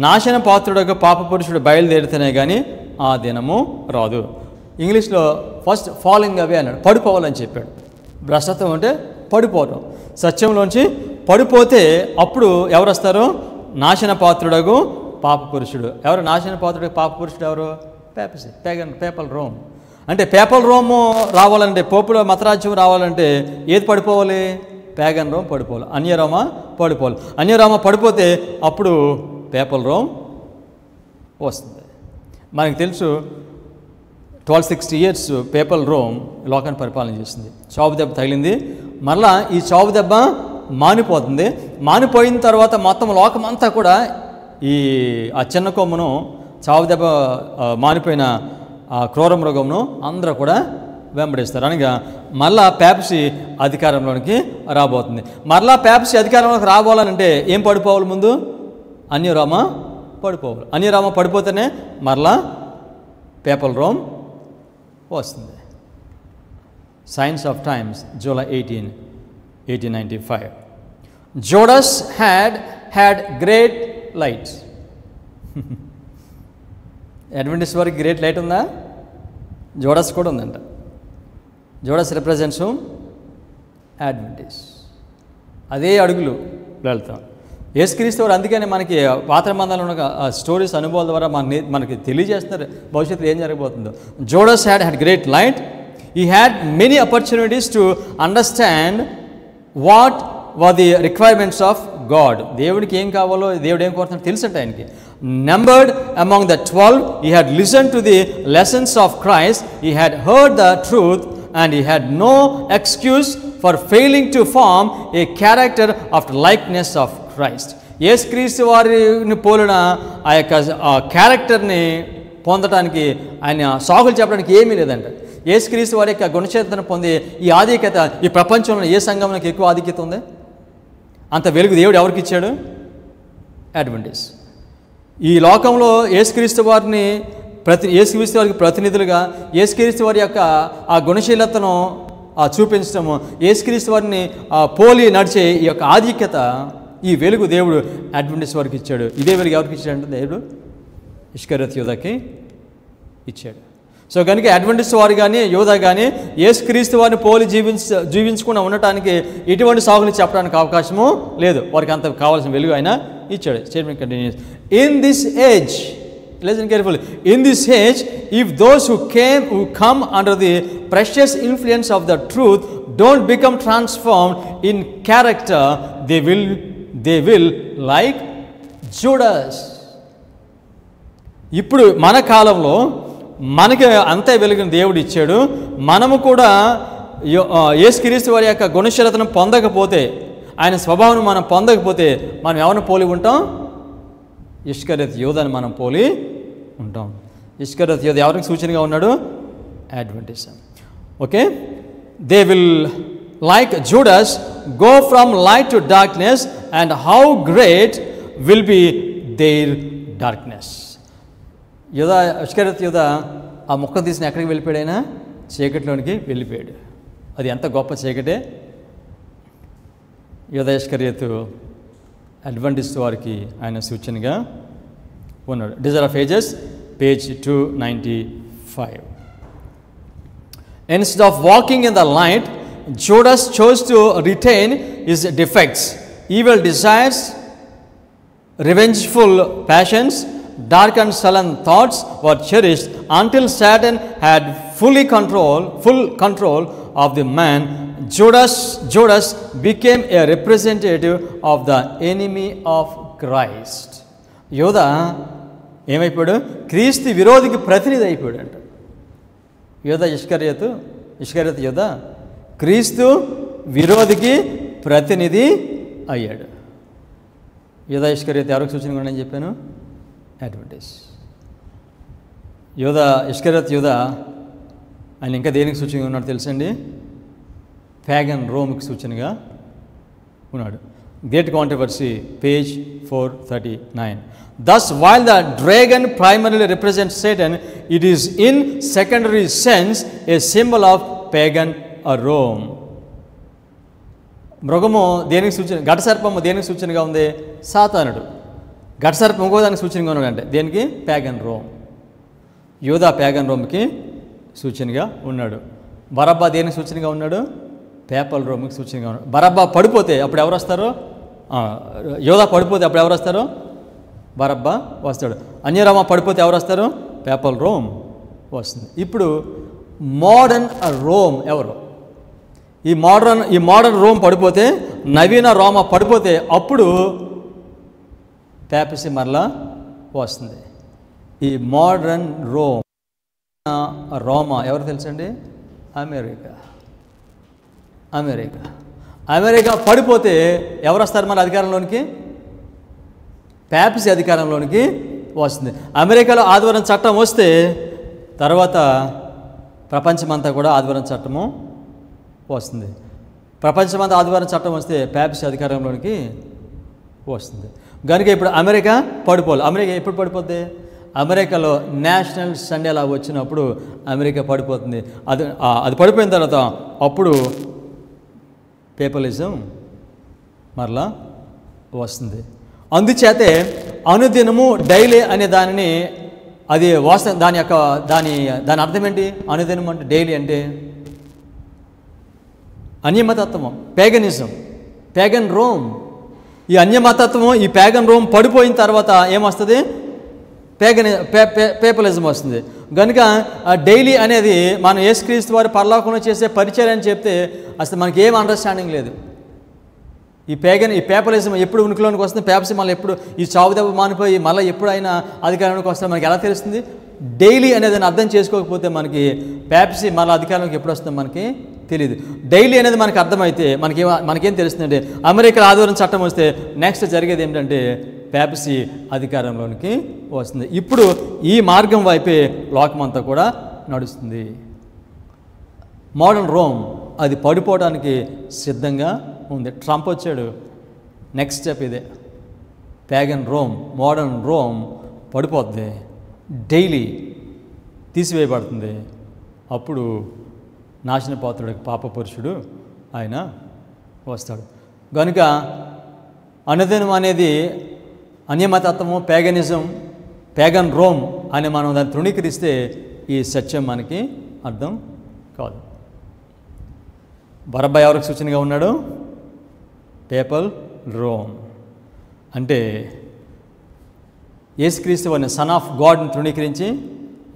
Speaker 1: నాశన పాత్రుడుగా పాపపురుషుడు బయలుదేరితేనే కానీ ఆ దినము రాదు. ఇంగ్లీష్లో ఫస్ట్ ఫాలింగ్ అవే అన్నాడు, పడిపోవాలని చెప్పాడు. భ్రష్టత్వం అంటే పడిపోవడం. సత్యంలోంచి పడిపోతే అప్పుడు ఎవరు వస్తారు? నాశన పాత్రుడగు పాపపురుషుడు. ఎవరు నాశన పాత్రుడు పాపపురుషుడు? ఎవరు? Papal Rome. అంటే పేపల్ రోము రావాలంటే, పోపుల మతరాజ్యం రావాలంటే ఏది పడిపోవాలి? Pagan Rome పడిపోవాలి, అన్యరోమ పడిపోవాలి. అన్యరోమ పడిపోతే అప్పుడు పేపల్ రోమ్ వస్తుంది. మనకు తెలుసు 1260 years పేపల్ రోమ్ లోకాన్ని పరిపాలన చేసింది. చావు దెబ్బ తగిలింది. మరలా ఈ చావు దెబ్బ మానిపోతుంది. మానిపోయిన తర్వాత మొత్తం లోకమంతా కూడా ఆ చిన్న కొమ్మును, చావు దెబ్బ మానిపోయిన ఆ క్రూర మృగమును అందరూ కూడా వెంబడిస్తారు. అనగా మళ్ళా పేపసీ అధికారంలోనికి రాబోతుంది. మరలా పేపసీ అధికారంలోకి రాబోవాలంటే ఏం పడిపోవాలి? ముందు అన్యరోమ పడిపోవాలి. అన్యరోమ పడిపోతేనే మరలా పేపల్ రోమ్ వస్తుంది. Science of times, July 18, 1895. Judas had great light. Adventist వారికి గ్రేట్ లైట్ ఉందా? జోడస్ కూడా ఉందంట. జోడస్ రిప్రజెంట్స్ అడ్వెంటిస్ట్. అదే అడుగులు వెళ్తాం. యేసుక్రీస్తు వారు అందుకని మనకి పాత నిబంధనలో ఉన్న స్టోరీస్, అనుభవాల ద్వారా మనకి తెలియజేస్తున్నారు భవిష్యత్తులో ఏం జరగబోతుందో. Judas had great light. He had many opportunities to understand what were the requirements of God. దేవుడికి ఏం కావాలో, దేవుడు ఏం కోరుతున్నాడో తెలుసంట ఆయనకి. Numbered among the 12, he had listened to the lessons of Christ, he had heard the truth, and he had no excuse for failing to form a character after likeness of Christ. యేసుక్రీస్తు వారిని పోలిన ఆ యొక్క క్యారెక్టర్ని పొందడానికి ఆయన సాకులు చెప్పడానికి ఏమీ లేదంట. యేసుక్రీస్తు వారి యొక్క గుణచేతను పొంది ఈ ఆధిక్యత ఈ ప్రపంచంలో ఏ సంఘంలోకి ఎక్కువ ఆధిక్యత ఉంది? అంత వెలుగు దేవుడు ఎవరికి ఇచ్చాడు? అడ్వెంటిస్ట్. ఈ లోకంలో యేసుక్రీస్తు వారిని యేసుక్రీస్తు వారికి ప్రతినిధులుగా యేసుక్రీస్తు వారి యొక్క ఆ గుణశీలతను చూపించడము, యేసుక్రీస్తు వారిని పోలి నడిచే ఈ యొక్క ఆధిక్యత, ఈ వెలుగు దేవుడు అడ్వెంటిస్ట్ వారికి ఇచ్చాడు. ఇదే వెలుగు ఎవరికి ఇచ్చాడంటే దేవుడు ఇష్కరియోతు యూదాకి ఇచ్చాడు. సో కనుక అడ్వెంటిస్ట్ వారు కానీ యూదా కానీ యేసుక్రీస్తు వారిని పోలి జీవించకుండా ఉండటానికి ఎటువంటి సాగులు చెప్పడానికి అవకాశము లేదు. వారికి అంత కావాల్సిన వెలుగు ఆయన ఇచ్చాడు. Statement continues. In this age, listen carefully, in this age, if those who come under the precious influence of the truth don't become transformed in character, they will like Judas. ఇప్పుడు మన కాలంలో మనకి అంతే వెలుగుని దేవుడు ఇచ్చాడు. మనము కూడా యేసుక్రీస్తు వారి యొక్క గుణశీలతను పొందకపోతే, ఆయన స్వభావం మనం పొందకపోతే మనం ఎవరిని పోలి ఉంటాం? ఇష్కరియోతు యూదాని మనం పోలి ఉంటాం. ఇష్కరియోతు యూదా ఎవరికి సూచనగా ఉన్నాడు? Adventism. Okay, they will like Judas go from light to darkness, and how great will be their darkness. ఇష్కరియోతు యూదా ఆ ముక్కను తీసిన ఎక్కడికి వెళ్ళిపోయాడు? ఆయన చీకటిలోనికి వెళ్ళిపోయాడు. అది ఎంత గొప్ప చీకటే. యూదా ఇష్కరియోతు అడ్వెంటిస్ట్ వారికి ఆయన సూచనగా ఉన్నాడు. Desire of Ages, page 295. Instead of walking in the light, Judas chose to retain his defects, evil desires, revengeful passions, dark and sullen thoughts were cherished until Satan had full control of the man. Judas became a representative of the enemy of Christ. యోధా ఏమైపోయాడు? క్రీస్తు విరోధికి ప్రతినిధి అయిపోయాడు అంట. ఇష్కరియోతు యోధా క్రీస్తు విరోధికి ప్రతినిధి అయ్యాడు. యోధా ఇష్కరియోతు ఎవరికి సూచనగా ఉన్నాయని చెప్పాను? అడ్వెంటిస్ట్. ఇష్కరియోతు యోధా ఆయన ఇంకా దేనికి సూచనగా ఉన్నాడు తెలుసండి? ప్యాగన్ రోమ్కి సూచనగా ఉన్నాడు. Great controversy, page 439. Thus, while the dragon primarily represents Satan, it is in secondary sense a symbol of pagan Rome. మృగము దేనికి సూచన? ఘటసర్పము దేనికి సూచనగా ఉంది? సాతానుడు. ఘటసర్పం ఇంకో దానికి సూచనగా ఉన్నాడు అంటే దేనికి? Pagan Rome. యోధా ప్యాగన్ రోమ్కి సూచనగా ఉన్నాడు. బరబ్బా దేనికి సూచనగా ఉన్నాడు? పేపల్ రోమ్కి సూచనగా ఉన్నాడు. బరబ్బా పడిపోతే అప్పుడు ఎవరు వస్తారు? యోధా పడిపోతే అప్పుడు ఎవరు వస్తారు? బరబ్బా వస్తాడు. అన్యరామ పడిపోతే ఎవరు వస్తారు? పేపల్ రోమ్ వస్తుంది. ఇప్పుడు మోడర్న్ రోమ్ ఎవరు? ఈ మోడర్న్ రోమ్ పడిపోతే, నవీన రోమ పడిపోతే అప్పుడు పేపసీ మరలా వస్తుంది. ఈ మోడర్న్ రోమా ఎవరు తెలుసండి? అమెరికా పడిపోతే ఎవరు వస్తారు మన అధికారంలోనికి? పేపసీ అధికారంలోనికి వస్తుంది. అమెరికాలో ఆదివారం చట్టం వస్తే తర్వాత ప్రపంచమంతా కూడా ఆదివారం చట్టము వస్తుంది. ప్రపంచమంతా ఆదివారం చట్టం వస్తే పేపసీ అధికారంలోనికి వస్తుంది. కనుక ఇప్పుడు అమెరికా పడిపోవాలి. అమెరికా ఎప్పుడు పడిపోద్ది? అమెరికాలో నేషనల్ సండే లా వచ్చినప్పుడు అమెరికా పడిపోతుంది. అది పడిపోయిన తర్వాత అప్పుడు పేపలిజం మరలా వస్తుంది. అందుచేతే అనుదినము, డైలీ అనే దానిని అది వాస్తవం, దాని అర్థం ఏంటి? అనుదినం అంటే డైలీ అంటే అన్యమతత్వం, పేగనిజం, పేగన్ రోమ్. ఈ అన్యమతత్వం, ఈ పేగన్ రోమ్ పడిపోయిన తర్వాత ఏమొస్తుంది? పేపలిజం వస్తుంది. కనుక డైలీ అనేది మనం యేసుక్రీస్తు వారి పరలోకంలో చేసే పరిచర్య అని చెప్తే అసలు మనకి ఏం అండర్స్టాండింగ్ లేదు. ఈ పేపరిజం ఎప్పుడు ఉనికిలోనికి వస్తుంది, పేపర్స్ మళ్ళీ ఎప్పుడు ఈ చావు దెబ్బ మానిపోయి మళ్ళీ ఎప్పుడైనా అధికారంలోకి వస్తే మనకి ఎలా తెలుస్తుంది? డైలీ అనేది అర్థం చేసుకోకపోతే మనకి పేపసీ మళ్ళీ అధికారంలోకి ఎప్పుడు వస్తుందో మనకి తెలియదు. డైలీ అనేది మనకు అర్థమైతే మనకేం తెలుస్తుందంటే అమెరికా ఆదివారం చట్టం వస్తే నెక్స్ట్ జరిగేది ఏంటంటే పేపసీ అధికారంలోనికి వస్తుంది. ఇప్పుడు ఈ మార్గం వైపే లోకమంతా కూడా నడుస్తుంది. మోడర్న్ రోమ్ అది పడిపోవడానికి సిద్ధంగా ఉంది. ట్రంప్ వచ్చాడు, నెక్స్ట్ స్టెప్ ఇదే. ప్యాగన్ రోమ్, మోడర్న్ రోమ్ పడిపోద్ది, డైలీ తీసివేయబడుతుంది. అప్పుడు నాశనపాత్రుడు పాప పురుషుడు ఆయన వస్తాడు. కనుక అనుదినం అనేది అన్యమతత్వము, ప్యాగనిజం, ప్యాగన్ రోమ్ అని మనం దాన్ని తృణీకరిస్తే ఈ సత్యం మనకి అర్థం కాదు. బరబ్బా ఎవరికి సూచనగా ఉన్నాడు? PayPal Rome. అంటే యేసుక్రీస్తు వారిని సన్ ఆఫ్ గాడ్ని తృణీకరించి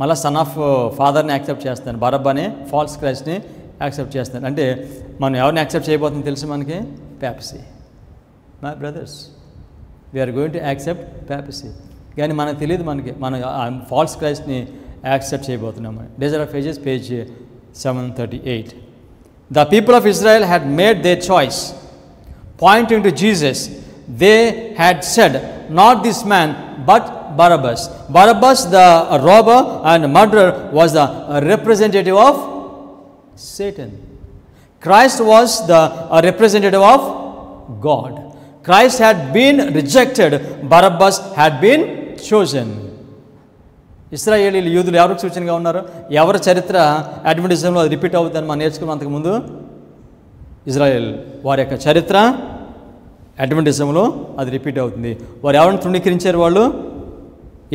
Speaker 1: మళ్ళీ సన్ ఆఫ్ ఫాదర్ని యాక్సెప్ట్ చేస్తాను, బరబ్బాని ఫాల్స్ క్రైస్ట్ని యాక్సెప్ట్ చేస్తాను. అంటే మనం ఎవరిని యాక్సెప్ట్ చేయబోతుందో తెలుసు మనకి? Papacy. My brothers, we're going to accept papacy. కానీ మనకు తెలియదు, మనం ఫాల్స్ క్రైస్ట్ని యాక్సెప్ట్ చేయబోతున్నాము. Desire of Ages page 738. The people of Israel had made their choice, pointing to Jesus. They had said, not this man, but Barabbas. Barabbas, the robber and murderer, was the representative of Satan. Christ was the representative of God. Christ had been rejected, Barabbas had been chosen. ఇశ్రాయేలీలు యూదులు ఎవరికి సూచనగా ఉన్నారు? ఎవరి చరిత్ర అడ్వెంటిజంలో అది repeat అవుతుందని మనం నేర్చుకున్నాం అంతకుముందు. ఇజ్రాయేల్ వారి యొక్క చరిత్ర అడ్వెంటిజంలో అది రిపీట్ అవుతుంది. వారు ఎవరిని తృణీకరించారు? వాళ్ళు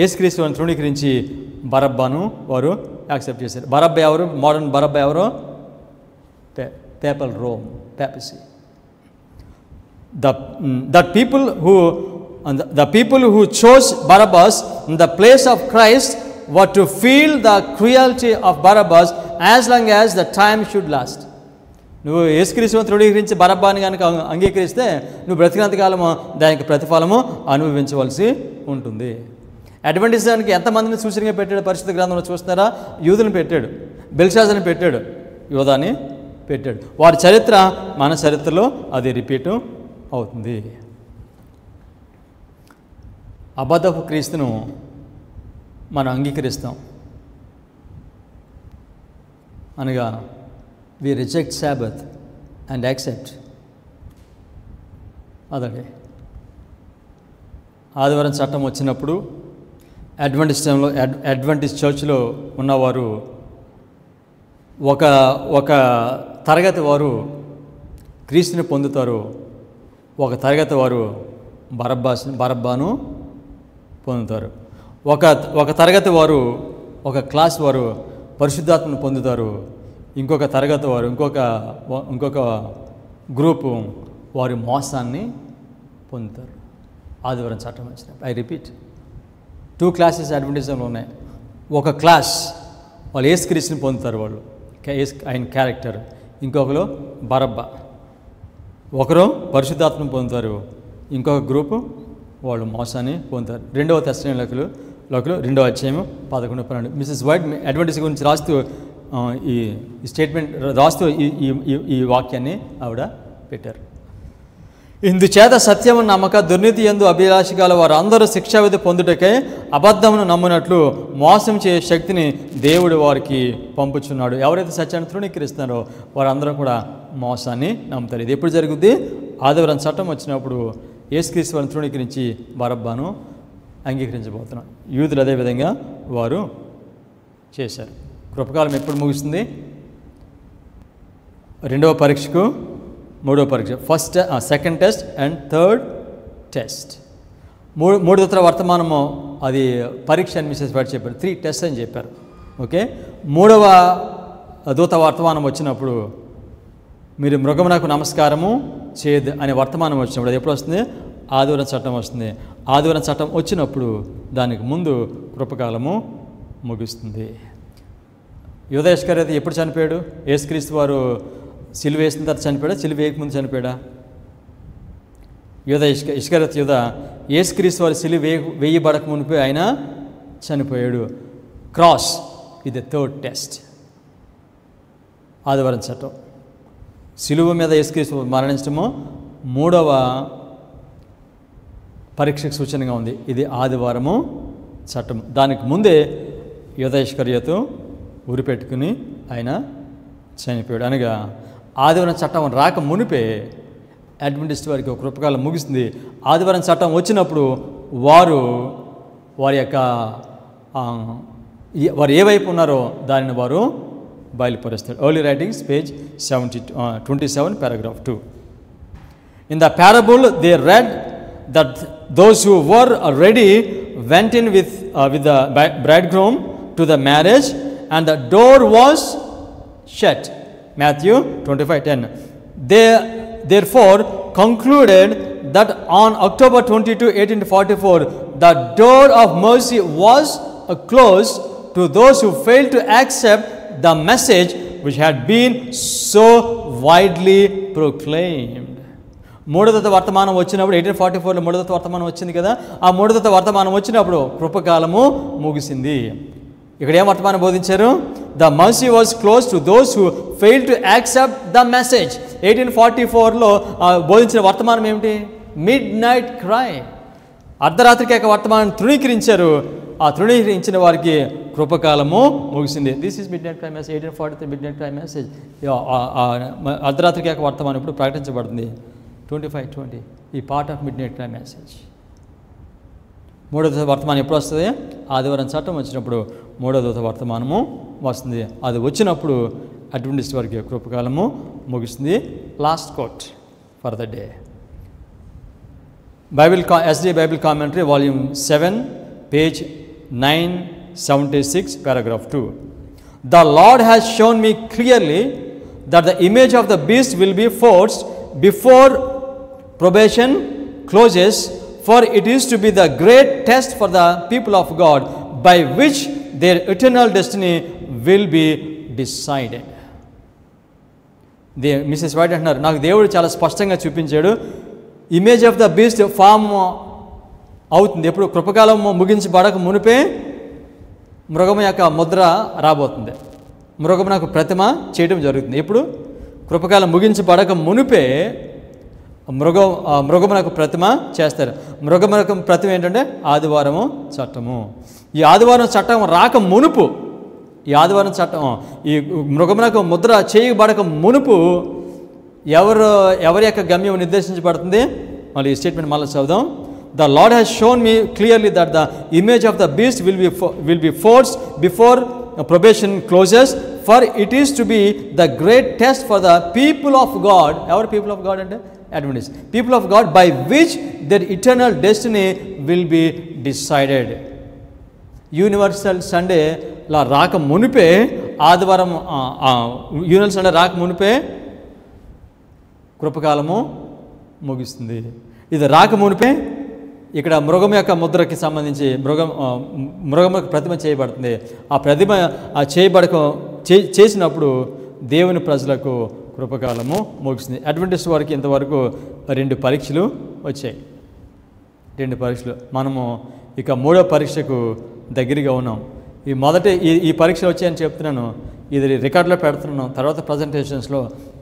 Speaker 1: యేసుక్రీస్తు వారిని తృణీకరించి బరబ్బాను వారు యాక్సెప్ట్ చేశారు. బరబ్బా ఎవరు? మోడర్న్ బరబ్బా ఎవరు? Papal Rome, papacy. The people who chose Barabbas in the place of Christ were to feel the cruelty of Barabbas as long as the time should last. నువ్వు యేసుక్రీస్తుని తృణీకరించి బరబ్బాని కనుక అంగీకరిస్తే నువ్వు బ్రతికినంతకాలము దానికి ప్రతిఫలము అనుభవించవలసి ఉంటుంది. అడ్వెంటిజానికి ఎంతమందిని సూచనగా పెట్టాడు పరిశుద్ధ గ్రంథంలో చూస్తున్నారా? యూదుని పెట్టాడు, బెల్షాజర్ని పెట్టాడు, యోధాని పెట్టాడు. వారి చరిత్ర మన చరిత్రలో అది రిపీట్ అవుతుంది. అబద్ధపు క్రీస్తును మనం అంగీకరిస్తాం అనగా we reject Sabbath and accept. అదండి ఆదివారం చట్టం వచ్చినప్పుడు అడ్వెంటిస్ట్ చర్చ్లో ఉన్నవారు ఒక తరగతి వారు క్రీస్తుని పొందుతారు, ఒక తరగతి వారు బరబ్బాను పొందుతారు. ఒక తరగతి వారు, ఒక క్లాస్ వారు పరిశుద్ధాత్మను పొందుతారు. ఇంకొక తరగతి వారు, ఇంకొక గ్రూపు వారి మోసాన్ని పొందుతారు. ఆదివారం చట్టం వచ్చినప్పుడు ఐ రిపీట్, 2 క్లాసెస్ అడ్వెంటిజంలో ఉన్నాయి. ఒక క్లాస్ వాళ్ళు యేసుక్రీస్తుని పొందుతారు, వాళ్ళు ఆయన క్యారెక్టర్. ఇంకొకరు బరబ్బా. ఒకరు పరిశుద్ధాత్మను పొందుతారు, ఇంకొక గ్రూపు వాళ్ళు మోసాన్ని పొందుతారు. 2వ తెస్సలోనికీయులు 2వ అధ్యాయము 11-12. మిసెస్ వైట్ అడ్వెంటిస్ట్ గురించి రాస్తూ ఈ స్టేట్మెంట్ రాస్తూ ఈ వాక్యాన్ని ఆవిడ పెట్టారు. ఇందుచేత సత్యము నమ్మక దుర్నీతి యందు అభిలాష గల వారు అందరూ శిక్షావిధి పొందుటకై అబద్ధమును నమ్మునట్లు మోసం చేసే శక్తిని దేవుడు వారికి పంపుచున్నాడు. ఎవరైతే సత్యాన్ని తృణీకరిస్తున్నారో వారందరూ కూడా మోసాన్ని నమ్ముతారు. ఇది ఎప్పుడు జరుగుద్ది? ఆదివారం చట్టం వచ్చినప్పుడు యేసుక్రీస్తు వారిని తృణీకరించి బరబ్బాను అంగీకరించబోతున్నాం. యూదులు అదేవిధంగా వారు చేశారు. కృపకాలం ఎప్పుడు ముగుస్తుంది? 2వ పరీక్షకు 3వ పరీక్ష, second test and third test. 3 దూతల వర్తమానము అది పరీక్ష అని మిసెస్ వైట్ చెప్పారు. 3 టెస్ట్ అని చెప్పారు. ఓకే, 3వ దూత వర్తమానం వచ్చినప్పుడు మీరు మృగమునకు నమస్కారము చేయదు అనే వర్తమానం వచ్చినప్పుడు అది ఎప్పుడు వస్తుంది? ఆదివారం చట్టం వస్తుంది. ఆదివారం చట్టం వచ్చినప్పుడు దానికి ముందు కృపకాలము ముగుస్తుంది. యూదా ఇస్కరియోతు ఎప్పుడు చనిపోయాడు? యేసుక్రీస్తు వారు సిలువ వేసిన తర్వాత చనిపోయాడా? సిలువ వేయకముందు చనిపోయాడా? యూదా ఇస్కరియోతు యూదా యేసుక్రీస్తు వారి సిలువ వేయబడక మునిపే ఆయన చనిపోయాడు. క్రాస్ ఇది ద థర్డ్ టెస్ట్. ఆదివారం చట్టం సిలువ మీద యేసుక్రీస్తు మరణించడము మూడవ పరీక్షకు సూచనగా ఉంది. ఇది ఆదివారము చట్టం. దానికి ముందే యూదా ఇస్కరియోతు ఉరిపెట్టుకుని ఆయన చనిపోయాడు. అనగా ఆదివారం చట్టం రాక మునిపే అడ్వెంటిస్ట్ వారికి ఒక కృపకాలం ముగిసింది. ఆదివారం చట్టం వచ్చినప్పుడు వారి యొక్క వారు ఏ వైపు ఉన్నారో దానిని వారు బయలుపరుస్తారు. Early Writings page 27 paragraph 2. In the parable they read that those who were ready went in with the bridegroom to the marriage and the door was shut. Matthew 25:10. They therefore concluded that on October 22, 1844, the door of mercy was closed to those who failed to accept the message which had been so widely proclaimed. మూడోదత వర్తమానం వచ్చినప్పుడు 1844లో మూడోదత వర్తమానం వచ్చింది కదా, ఆ మూడోదత వర్తమానం వచ్చినప్పుడు కృపకాలము ముగిసింది. ఇక్కడ ఏం వర్తమానం బోధించారు? The mercy was close to those who fail to accept the message. 1844లో బోధించిన వర్తమానం ఏమిటి? మిడ్ నైట్ క్రై, అర్ధరాత్రి కేక వర్తమానం తృణీకరించారు. ఆ తృణీకరించిన వారికి కృపకాలము ముగిసింది. This is mid night cry message. 1843 mid night cry message అర్ధరాత్రి కేక వర్తమానం ఇప్పుడు ప్రకటించబడుతుంది. 25:20 ఈ part of mid night cry message. మూడో దశ వర్తమానం ఎప్పుడు వస్తుంది? ఆదివారం చట్టం వచ్చినప్పుడు మూడో దశ వర్తమానము వస్తుంది. అది వచ్చినప్పుడు అడ్వెంటిస్ట్ వారికి కృపకాలము ముగిస్తుంది. Last quote for the day. SD Bible commentary volume 7 page 976 paragraph 2. The Lord has shown me clearly that the image of the beast will be forced before probation closes, for it is to be the great test for the people of God by which their eternal destiny will be decided. Mrs White అంటున్నారు, నాకు దేవుడు చాలా స్పష్టంగా చూపించాడు, image of the beast form అవుతుంది. ఎప్పుడు? కృపకాలం ముగించబడక మునిపే మృగము యొక్క ముద్ర రాబోతుంది. మృగమునకు ప్రతిమ చేయడం జరుగుతుంది. ఎప్పుడు? కృపకాలం ముగించబడక మునిపే మృగమునకు ప్రతిమ చేస్తారు. మృగమునకు ప్రతిమ ఏంటంటే ఆదివారము చట్టము. ఈ ఆదివారం చట్టం రాక మునుపు, ఈ ఆదివారం చట్టం ఈ మృగమునకు ముద్ర చేయబడక మునుపు ఎవరి యొక్క గమ్యం నిర్దేశించబడుతుంది? మళ్ళీ ఈ స్టేట్మెంట్ మళ్ళీ చదువుదాం. The Lord has shown me clearly that the image of the beast will be forced before probation closes, for it is to be the great test for the people of God. Our people of God and Adventists, people of God, by which their eternal destiny will be decided. Universal Sunday law రాక మునిపే ఆదివారం universal Sunday రాక మునిపే కృపకాలము ముగిస్తుంది. ఇది రాక మునిపే ఇక్కడ మృగం యొక్క ముద్రకి సంబంధించి మృగం యొక్క ప్రతిమ చేయబడుతుంది. ఆ ప్రతిమ చేసినప్పుడు దేవుని ప్రజలకు కృపకాలము ముగిస్తుంది. అడ్వెంటిస్ట్ వారికి ఇంతవరకు 2 పరీక్షలు వచ్చాయి. 2 పరీక్షలు. మనము ఇక 3వ పరీక్షకు దగ్గరగా ఉన్నాం. ఈ పరీక్ష వచ్చాయని చెప్తున్నాను, ఇది రికార్డులో పెడుతున్నాను. తర్వాత ప్రజెంటేషన్స్లో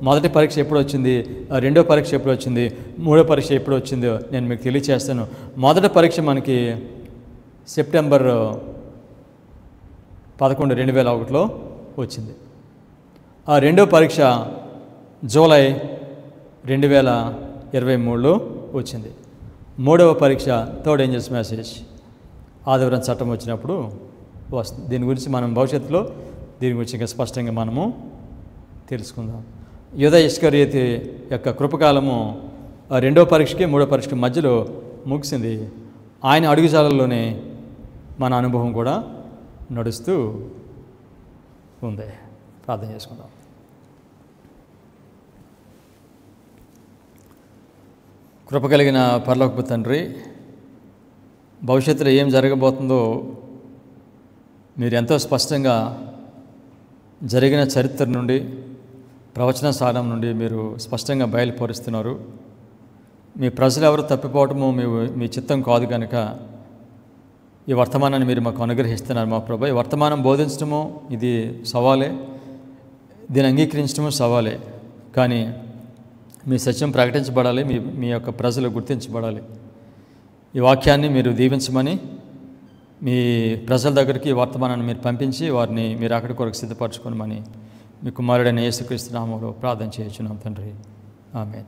Speaker 1: మొదటి పరీక్ష ఎప్పుడు వచ్చింది, 2వ పరీక్ష ఎప్పుడు వచ్చింది, 3వ పరీక్ష ఎప్పుడు వచ్చిందో నేను మీకు తెలియచేస్తాను. మొదటి పరీక్ష మనకి సెప్టెంబర్ 11, 2001లో వచ్చింది. ఆ 2వ పరీక్ష జూలై 2023లో వచ్చింది. 3వ పరీక్ష థర్డ్ ఏంజల్స్ మెసేజ్ ఆదివారం చట్టం వచ్చినప్పుడు వస్తుంది. దీని గురించి మనం భవిష్యత్తులో దీని గురించి ఇంకా స్పష్టంగా మనము తెలుసుకుందాం. యూదా ఇస్కరియోతు యొక్క కృపకాలము 2వ పరీక్షకి 3వ పరీక్షకి మధ్యలో ముగిసింది. ఆయన అడుగుజాలల్లోనే మన అనుభవం కూడా నడుస్తూ ఉంది. ప్రార్థన చేసుకుందాం. కృప కలిగిన పరలోకపు తండ్రి, భవిష్యత్తులో ఏం జరగబోతుందో మీరు ఎంతో స్పష్టంగా జరిగిన చరిత్ర నుండి, ప్రవచన సారం నుండి మీరు స్పష్టంగా బయలుపరుస్తున్నారు. మీ ప్రజలు ఎవరు తప్పిపోవటము మీ చిత్తం కాదు కనుక ఈ వర్తమానాన్ని మీరు మాకు అనుగ్రహిస్తున్నారు మా ప్రభు. ఈ వర్తమానం బోధించడము ఇది సవాలే, దీన్ని అంగీకరించడము సవాలే. కానీ మీ సత్యం ప్రకటించబడాలి, మీ యొక్క ప్రజలు గుర్తించబడాలి. ఈ వాక్యాన్ని మీరు దీవించమని మీ ప్రజల దగ్గరికి ఈ వర్తమానాన్ని మీరు పంపించి వారిని మీరు అక్కడి కొరకు సిద్ధపరచుకోమని మీ కుమారుడైన యేసుక్రీస్తు నామములో ప్రార్థన చేయుచున్నాం తండ్రి. ఆమేన్.